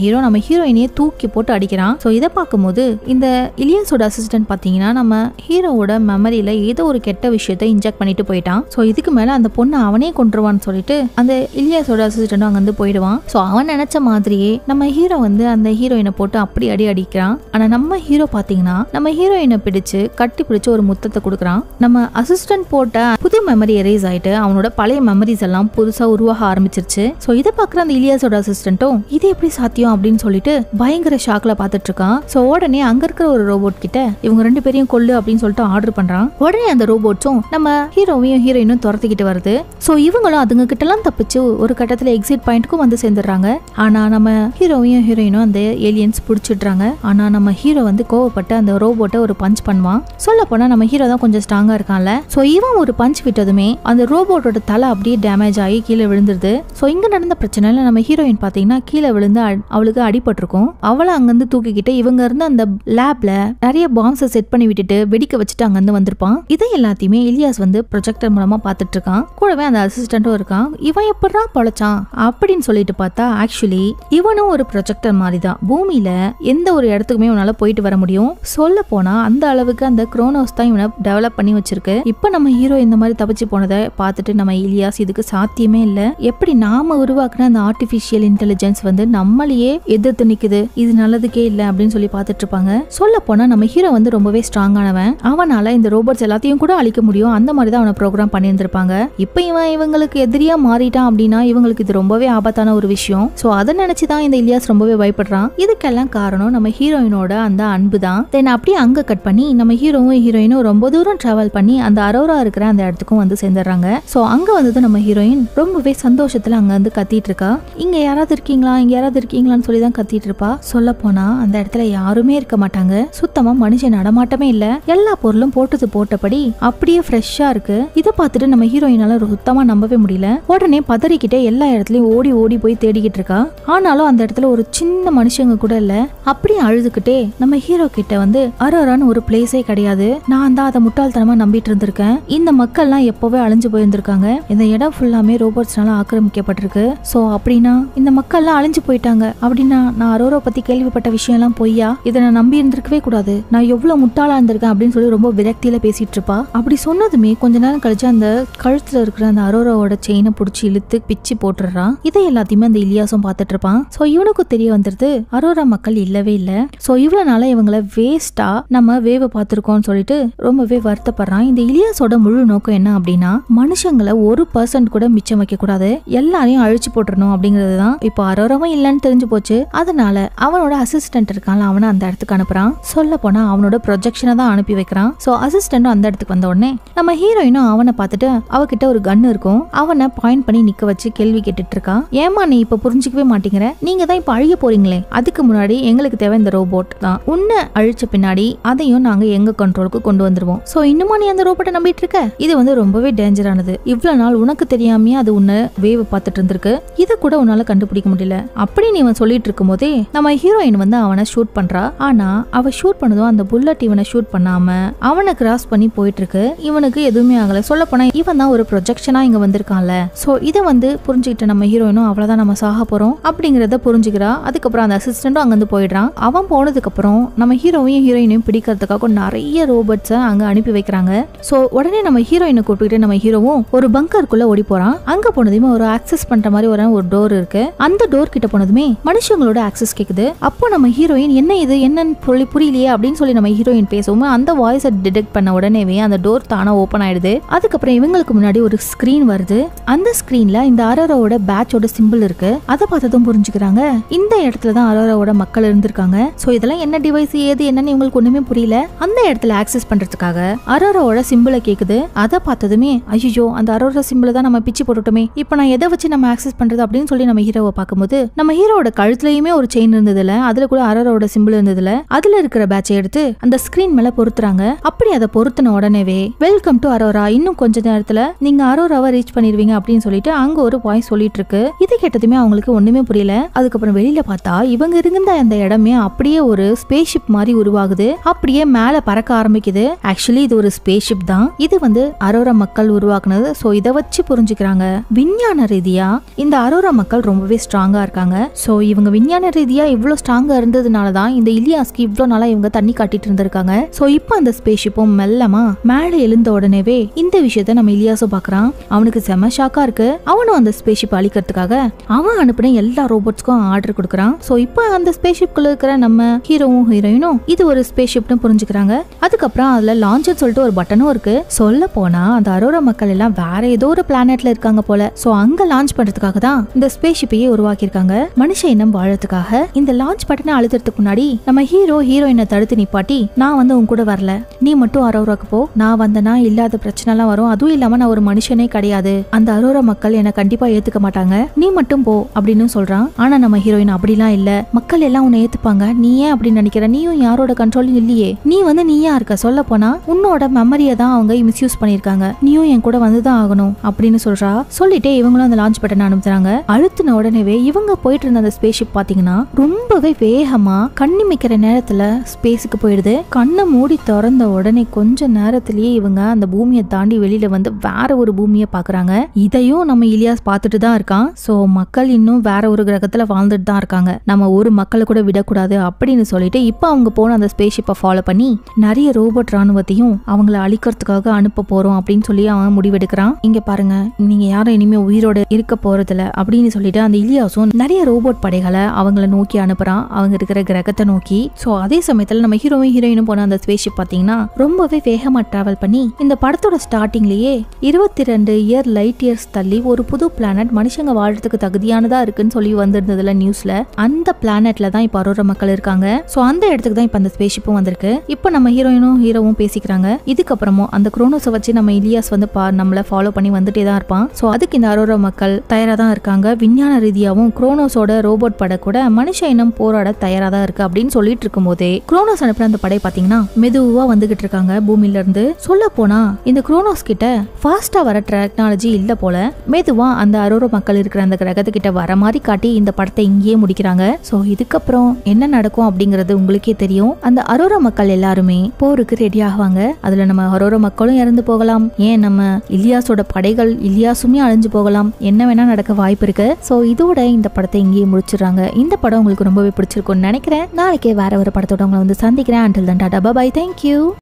ஹீரோயினையே தூக்கி போட்டு அடிக்கிறான். சோ இதை பார்க்கும்போது இந்த இலியாஸோட அசிஸ்டன்ட் பாத்தீங்கன்னா நம்ம ஹீரோவோட மெமரியில ஏதோ ஒரு கெட்ட விஷயத்தை இன்ஜெக்ட் பண்ணிட்டு போயிட்டான். சோ இதுக்கு மேல அந்த பொண்ணு அவனே கொன்றுவான்னு சொல்லிட்டு அந்த இலியாஸோட அசிஸ்டன்ட் அங்க இருந்து போயிடுவான். சோ அவன் நினைச்ச மாதிரியே நம்ம ஹீரோ வந்து அந்த ஹீரோயினை போட்டு அப்படி அடிக்கிறான். ஆனா நம்ம ஹீரோ பாத்தீங்கன்னா நம்ம ஹீரோயினை பிடிச்சு கட்டி பிடிச்சு ஒரு முத்தத்தை கொடுக்கறான். நம்ம அசிஸ்டன்ட் போட்ட புது மெமரி எரேஸ் ஆயிட்டு அவனோட பழைய மெமரிஸ் எல்லாம் புதுசா உருவாக ஆரம்பிச்சிருச்சு. சோ இதை பாக்குற அந்த இலியாஸோட அசிஸ்டன்ட்டும் இது எப்படி சாத்தியம் அப்படின்னு சொல்லிட்டு பயங்கர ஷாக்ல பாத்துட்டு இருக்கான். சோ உடனே அங்க இருக்கிற ஒரு ரோபோட் கிட்ட இவங்க 2 பேரையும் கொல்லு அப்படின்னு சொல்லிட்டு ஆர்டர் பண்றான். உடனே அந்த ரோபோட்ஸும் நம்ம ஹீரோவையும் ஹீரோயினும் துரத்திக்கிட்டு வருது. சோ இவங்களும் அதுங்க கிட்ட எல்லாம் தப்பிச்சு ஒரு கட்டத்துல எக்ஸிட் பாயிண்ட்க்கும் வந்து சேர்ந்துடுறாங்க. ஆனா நம்ம ஹீரோவையும் ஹீரோயினும் அந்த ஏலியன்ஸ் புடிச்சிடுறாங்க. ஆனா நம்ம ஹீரோ வந்து கோவப்பட்டு அந்த ரோபோட்டை ஒரு பஞ்ச் பண்ணுவான். சொல்ல போனா நம்ம ஹீரோ தான் கொஞ்சம் ஸ்ட்ராங்கா இருக்கான்ல. சோ இவன் ஒரு பஞ்ச் விட்டதுமே அந்த ரோபோட்டோட தலை அப்படியே டேமேஜ் ஆகி கீழே விழுந்துருது. சோ இங்க இங்க நடந்த பிரச்சனைல நம்ம ஹீரோயின் பாத்தீங்கன்னா கீழே விழுந்து அவளுக்கு அடிபட்டிருக்கும். அவளை அங்கிருந்து தூக்கிக்கிட்டு இவங்க இருந்து அந்த லேப்ல நிறைய பாம்ஸை செட் பண்ணி விட்டுட்டு வெடிக்க வச்சுட்டு அங்கிருந்து வந்திருப்பான். இதை எல்லாத்தையுமே இலியாஸ் வந்து ப்ரொஜெக்டர் மூலமா பாத்துட்டு இருக்கான். கூடவே அந்த அசிஸ்டன்ட்டும் இருக்கான். இவன் எப்படா பொழைச்சான் அப்படின்னு சொல்லிட்டு பார்த்தா ஆக்சுவலி இவனும் ஒரு ப்ரொஜெக்டர் மாதிரி தான். பூமியில எந்த ஒரு இடத்துக்குமே உன்னால போயிட்டு வர முடியும். சொல்ல போனா அந்த அளவுக்கு அந்த குரோனோஸ் தான் இவனை டெவலப் பண்ணி வச்சிருக்கு. இப்ப நம்ம ஹீரோ இந்த மாதிரி தப்பிச்சு போனதை பார்த்துட்டு நம்ம இலியாஸ் இதுக்கு சாத்தியமே இல்ல, எப்படி நாம உருவாக்குன அந்த ஆர்டிபிஷியல் இன்டெலிஜென்ஸ் வந்து நம்மளையே எதிர்த்து நிக்குது, இது நல்லதுக்கே இல்ல அப்படின்னு சொல்லி பார்த்துட்டு இருப்பாங்க. சொல்ல போனா நம்ம ஹீரோ வந்து ரொம்பவே ஸ்ட்ராங்கானவன். அவனால இந்த ரோபோட்ஸ் எல்லாத்தையும் கூட அழிக்க முடியும். அந்த மாதிரி தான் அவனை ப்ரோக்ராம் பண்ணியிருந்திருப்பாங்க. இப்ப இவன் இவங்களுக்கு எதிரியா மாறிட்டான் அப்படின்னா இவங்களுக்கு இது ரொம்பவே ஆபத்தான ஒரு விஷயம். சோ அதை நினைச்சுதான் இந்த இலியாஸ் ரொம்பவே பயப்படுறான். இதுக்கெல்லாம் காரணம் நம்ம ஹீரோயினோட அந்த அன்பு தான். தென் அப்படியே அங்க கட் பண்ணி நம்ம ஹீரோவும் ஹீரோயினும் ரொம்ப தூரம் டிராவல் பண்ணி அந்த அரோரா இருக்கிற அந்த இடத்துக்கும் வந்து சேர்ந்துடுறாங்க. சோ அங்க வந்தது நம்ம ஹீரோயின் ரொம்பவே சந்தோஷத்துல அங்க வந்து கத்திட்டு இருக்கா. இங்க யாராவது இருக்கீங்களா, இங்க யாராவது இருக்கீங்களான்னு சொல்லி தான் கத்திட்டு இருப்பா. சொல்ல போனா அந்த இடத்துல யாருமே இருக்க மாட்டாங்க. சுத்தமா மனுஷன் நடமாட்டமே இல்ல. எல்லா பொருளும் போட்டது போட்டபடி அப்படியே ஃப்ரெஷ்ஷா இருக்கு. இதை பார்த்துட்டு நம்ம ஹீரோயினால சுத்தமா நம்பவே முடியல. உடனே பதறிக்கிட்டே எல்லா இடத்துலயும் ஓடி ஓடி போய் தேடிக்கிட்டு இருக்கா. ஆனாலும் அந்த இடத்துல ஒரு சின்ன மனுஷங்க கூட இல்ல. அப்படியே அழுதுகிட்டே நம்ம ஹீரோ கிட்ட வந்து அரோரான்னு ஒரு பிளேஸே கிடையாது, நான் தான் அதை முட்டாள்தனமா நம்பிட்டு இருந்திருக்கேன், இந்த மக்கள்லாம் எப்பவே அழிஞ்சு போயிருந்திருக்காங்க, இந்த இடம் ஃபுல்லாமே ரோபோட்ஸ்னால ஆக்கிரமிக்கப்பட்டிருக்கு, சோ அப்படின்னா இந்த மக்கள்லாம் அழிஞ்சு போயிட்டாங்க அப்படின்னா நான் அரோரா பத்தி கேள்விப்பட்ட விஷயம் எல்லாம் பொய்யா, இதை நான் நம்பி இருந்திருக்கவே கூடாது, நான் எவ்வளவு முட்டாளா இருந்திருக்கேன் அப்படின்னு சொல்லி ரொம்ப விரக்தியில பேசிட்டு இருப்பா. அப்படி சொன்னதுமே கொஞ்ச நேரம் கழிச்சு அந்த கழுத்துல இருக்கிற அந்த அரோராவோட செயினை புடிச்சு இழுத்து பிச்சு போட்டுறான். இதை எல்லாத்தையுமே அந்த இலியாசும் பார்த்துட்டு இருப்பான். சோ இவனுக்கும் தெரிய வந்துருது அரோரா மக்கள் இல்லவே இல்ல. சோ இவ்வளவு நாள இவங்களை வேஸ்டா நம்ம வேவ பார்த்திருக்கோம்னு சொல்லிட்டு ரொம்பவே வருத்தப்படுறான். இந்த இலியாஸோட முழு நோக்கம் என்ன அப்படின்னா மனுஷங்களை 1% கூட மிச்சம் வைக்க கூடாது, எல்லாரையும் அழிச்சு போட்டுறணும் அப்படிங்கறதுதான். இப்போ அரோராவும் இல்லன்னு தெரிஞ்சு போச்சு. அதனால அவனோட அசிஸ்டன்ட் இருக்கான், அவனை அந்த இடத்துக்கு அனுப்புறான். சொல்ல போனா அவனோட ப்ரொஜெக்ஷனை தான் அனுப்பி வைக்கிறான். சோ அசிஸ்டன்டும் அந்த இடத்துக்கு வந்த உடனே நம்ம ஹீரோயினும் அவனை பார்த்துட்டு அவகிட்ட ஒரு கன் இருக்கும், அவனை பாயிண்ட் பண்ணி நிக்க வச்சு கேள்வி கேட்டுட்டு இருக்கான். ஏமா நீ இப்ப புரிஞ்சுக்கவே மாட்டேங்கிற, நீங்க தான் இப்ப அழிய போறீங்களே, அதுக்கு முன்னாடி எங்களுக்கு தேவை இந்த ரோபோட் தான், உன்னை அழிச்ச பின்னாடி அதையும் நாங்க எங்க கண்ட்ரோலுக்கு கொண்டு வந்துருவோம். சோ இன்னுமா நீ அந்த ரோபோட்டை நம்பிட்டு இருக்க, இது வந்து ரொம்பவே டேஞ்சரானது, இவ்வளவு நாள் உனக்கு தெரியாமையே அது உன்னை வேவ பார்த்துட்டு இருந்திருக்கு, இதை கூட உன்னால கண்டுபிடிக்க முடியல அப்படின்னு இவன் சொல்லிட்டு இருக்கும் போதே நம்ம ஹீரோயின் வந்து அவனை ஷூட் பண்றா. ஆனா அவ ஷூட் பண்ணதும் அந்த புல்லட் இவனை ஷூட் பண்ணாம அவனை கிராஸ் பண்ணி போயிட்டு இருக்கு. இவனுக்கு எதுவுமே ஆகல. சொல்ல போனா இவன் தான் ஒரு ப்ரொஜெக்ஷனா இங்க வந்திருக்கான்ல. சோ இதை வந்து புரிஞ்சுக்கிட்ட நம்ம ஹீரோயினும் அவ்வளவுதான் நம்ம சாக போறோம் அப்படிங்கறத புரிஞ்சுக்கிறா. அதுக்கப்புறம் அந்த அசிஸ்டன்டும் அங்க இருந்து போயிடுறான். அவன் போனதுக்கு அப்புறம் நம்ம ஹீரோவையும் ஹீரோயினையும் பிடிக்கிறதுக்காக நிறைய ரோபோட்ஸை அங்க அனுப்பி வைக்கிறாங்க. சோ உடனே நம்ம ஹீரோயினை கூப்பிட்டு நம்ம ஹீரோவும் ஒரு பங்கருக்குள்ள ஓடி போறான். அங்க போனதுமே ஒரு ஆக்சஸ் பண்ற மாதிரி ஒரு டோர் இருக்கு. அந்த டோர் கிட்ட போனதுமே மனுஷங்களோட ஆக்சஸ் கேக்குது. அப்போ நம்ம ஹீரோயின் என்ன இது என்னன்னு சொல்லி புரியலையே அப்படின்னு சொல்லி நம்ம ஹீரோயின் பேசவும் அந்த வாய்ஸை டிடெக்ட் பண்ண உடனேவே அந்த டோர் தானா ஓபன் ஆயிடுது. அதுக்கப்புறம் இவங்களுக்கு முன்னாடி ஒரு ஸ்கிரீன் வருது. அந்த ஸ்கிரீன்ல இந்த அரோராவோட பேட்சோட சிம்பிள் இருக்கு. அதை பார்த்ததும் புரிஞ்சுக்கிறாங்க இந்த இடத்துல தான் அரோராவோட மக்கள் இருந்திருக்காங்க. சோ இதெல்லாம் என்ன டிவைஸ் ஏது என்னன்னு இவங்களுக்கு ஒண்ணுமே புரியல. அந்த இடத்துல ஆக்சஸ் பண்றதுக்காக அரோராவோட சிம்பிளை கேக்குது. அதை பார்த்ததுமே ஐயோ அந்த அரோரா சிம்பிளை தான் நம்ம பிச்சு போட்டுட்டோமே, இப்போ நான் எதை வச்சு நம்ம ஆக்சஸ் பண்றது அப்படின்னு சொல்லி நம்ம ஹீரோவை பார்க்கும்போது நம்ம ஹீரோவோட கழுத்துலயுமே ஒரு செயின் இருந்ததுல, அதுல கூட அரோராவோட சிம்பிள் இருந்ததுல, அதுல இருக்கிற பேட்சை எடுத்து அந்த ஸ்கிரீன் மேல பொருத்துறாங்க. அப்படி அதை பொருத்தின உடனேவே வெல்கம் டு அரோரா, இன்னும் கொஞ்ச நேரத்துல நீங்க அரோராவை ரீச் பண்ணிருவீங்க அப்படின்னு சொல்லிட்டு அங்க ஒரு வாய்ஸ் சொல்லிட்டு இருக்கு. இதை கேட்டதுமே அவங்களுக்கு ஒண்ணுமே புரியல. அதுக்கப்புறம் வெளியில பார்த்தா இவங்க இருந்த அந்த இடமே அப்படியே ஒரு ஸ்பேஸ் ஷிப் மாதிரி உருவாகுது. அப்படியே மேல பறக்க ஆரம்பிக்குது. ஆக்சுவலி இது ஒரு ஸ்பேஸ் ஷிப் தான். இது வந்து அரோரா மக்கள் உருவாக்குனது. சோ இதை வச்சு புரிஞ்சுக்கிறாங்க விஞ்ஞான ரீதியா இந்த அரோரா மக்கள் ரொம்பவே ஸ்ட்ராங்கா இருக்காங்க. சோ இவங்க விஞ்ஞான ரீதியா இவ்வளவு ஸ்ட்ராங்கா இருந்ததுனாலதான் இந்த இலியாஸ்க்கு இவ்வளவு நாளா இவங்க தண்ணி காட்டிட்டு இருந்திருக்காங்க. சோ இப்போ அந்த ஸ்பேஸ் ஷிப்பும் மெல்லமா மேல எழுந்த உடனேவே இந்த விஷயத்த நம்ம இலியாஸும் பாக்குறான். அவனுக்கு செம ஷாக்கா இருக்கு. அவனும் அந்த ஸ்பேஸ் ஷிப் அழிக்கிறதுக்காக அவன் அனுப்பின எல்லா ரோபோட்ஸ்க்கும் ஆர்டர் கொடுக்கறான். சோ இப்போ அந்த ஸ்பேஸ் ஷிப்குள்ள இருக்கிற நம்ம ஹீரோவும் ஹீரோயினும் இது ஒரு ஸ்பேஸ் ஷிப்னு புரிஞ்சுக்கிறாங்க. அதுக்கப்புறம் அதுல லான்ச்சர் சொல்லிட்டு ஒரு பட்டனும் இருக்கு. சொல்ல போனா அந்த அரோரா மக்கள் எல்லாம் வேற ஏதோ ஒரு பிளானெட்ல இருக்காங்க போல. சோ அங்க லான்ச் பண்றதுக்காக தான் இந்த ஸ்பேஸ் ஷிப்பையே உருவாக்கி இருக்காங்க மனுஷ இனம் வாழறதுக்காக. இந்த லான்ச் பட்டனை அழுத்துறதுக்கு முன்னாடி நம்ம ஹீரோ ஹீரோயினை தடுத்து நிப்பாட்டி நான் வந்து உன் கூட வரல, நீ மட்டும் அரோராக்கு போ, நான் வந்தனா இல்லாத பிரச்சனை எல்லாம் வரும், அதுவும் இல்லாம நான் ஒரு மனுஷனே கிடையாது, அந்த அரோரா மக்கள் என்ன கண்டிப்பா ஏத்துக்க மாட்டாங்க, நீ மட்டும் போ அப்படின்னு சொல்றான். ஆனா நம்ம ஹீரோயின் அப்படிலாம் இல்ல, மக்கள் எல்லாம் உன்னை ஏத்துப்பாங்க, நீ ஏன் அப்படின்னு நினைக்கிற, நீயும் யாரோட கண்ட்ரோலும் இல்லையே, நீ வந்து நீயா இருக்க, சொல்ல போனா உன்னோட மெமரியை தான் அவங்க மிஸ்யூஸ் பண்ணிருக்காங்க, நீயும் என் கூட வந்துதான் ஆகணும் அப்படின்னு சொல்றா. சொல்லிட்டே இவங்களும் அந்த லான்ச் பட்டன் அனுப்புறாங்க. அழுத்தின உடனே இவங்க போயிட்டு இருந்த அந்த ஸ்பேஸ் ஷிப் பாத்தீங்கன்னா ரொம்பவே வேகமா கண்ணிமிக்கிற நேரத்துல ஸ்பேஸுக்கு போயிடுது. கண்ணை மூடி திறந்த உடனே கொஞ்ச நேரத்திலேயே இவங்க அந்த பூமியை தாண்டி வெளியில வந்து வேற ஒரு பூமியை பாக்குறாங்க. இதையும் நம்ம இலியாஸ் பார்த்துட்டு தான் இருக்கான். சோ மக்கள் இன்னும் வேற ஒரு கிரகத்துல வாழ்ந்துட்டு தான் இருக்காங்க, நம்ம ஒரு மக்களை கூட விடக்கூடாது அப்படின்னு சொல்லிட்டு இப்ப அவங்க போன அந்த ஸ்பேஸ் ஷிப்பை ஃபாலோ பண்ணி நிறைய ரோபோட் ராணுவத்தையும் அவங்கள அழிக்கிறதுக்காக அனுப்ப போறோம் அப்படின்னு சொல்லி அவன் முடிவெடுக்கிறான். இங்க பாருங்க, நீங்க யாரும் இனிமே உயிரோட இருக்க போறதில்ல அப்படின்னு சொல்லிட்டு அந்த இலியாஸும் நிறைய ரோபோட் படைகளை அவங்கள நோக்கி அனுப்புறான், அவங்க இருக்கிற கிரகத்தை நோக்கி. சோ அதே சமயத்துல நம்ம ஹீரோயினும் போன அந்த ஸ்பேஸ் ஷிப் பாத்தீங்கன்னா ரொம்பவே வேகமா டிராவல் பண்ணி இந்த படத்தோட ஸ்டார்டிங்லயே 22 இயர் லைட் இயர்ஸ் தள்ளி ஒரு புது பிளானட் மனுஷங்க வாழ்றதுக்கு தகுதியானதா இருக்குன்னு சொல்லி வந்திருந்ததுல நியூஸ்ல. அந்த பிளானட்ல தான் இப்ப அரோரா மக்கள் இருக்காங்க. சோ அந்த இடத்துக்கு தான் இப்ப அந்த ஸ்பேஸ் ஷிப்பும் வந்திருக்கு. இப்ப நம்ம ஹீரோவும் பேசிக்கிறாங்க. இதுக்கப்புறமும் அந்த குரோனோஸை வச்சு நம்ம இலியாஸ் வந்து நம்மள ஃபாலோ பண்ணி வந்துட்டே தான் இருப்பான். சோ அதுக்கு இந்த அரோரா மக்கள் தயாரா தான் இருக்காங்க. விஞ்ஞான ரீதியாவும் குரோனோஸோட ரோபோட் படை கூட மனுஷ இனம் போராட தயாரா தான் இருக்கு அப்படின்னு சொல்லிட்டு இருக்கும் போதே குரோனோஸ் அனுப்புற அந்த படை பாத்தீங்கன்னா மெதுவா வந்துகிட்டு இருக்காங்க பூமியில இருந்து. சொல்ல போனா இந்த குரோனோஸ் கிட்ட ஃபாஸ்டா வர டெக்னாலஜி இல்ல போல. மெதுவா அந்த அரோரா மக்கள் இருக்கிற அந்த கிரகத்துக்கிட்ட வர மாதிரி காட்டி இந்த படத்தை இங்கேயே முடிக்கிறாங்க. சோ இதுக்கப்புறம் என்ன நடக்கும் அப்படிங்கறது உங்களுக்கே தெரியும். அந்த அரோரா மக்கள் எல்லாருமே போருக்கு ரெடி ஆகுவாங்க. அதுல நம்ம அரோரா மக்களும் இறந்து போகலாம், ஏன் நம்ம இலியாஸோட படைகள் இலியாசுமே அழிஞ்சு போகலாம், என்ன வேணா நடக்க வாய்ப்பு இருக்கு. சோ இதோட இந்த படத்தை இங்கேயே முடிச்சிடுறாங்க. இந்த படம் உங்களுக்கு ரொம்பவே பிடிச்சிருக்கும்னு நினைக்கிறேன். நாளைக்கே வேற ஒரு படத்தோட உங்களை வந்து சந்திக்கிறேன். Until then, tata, bye bye, thank you.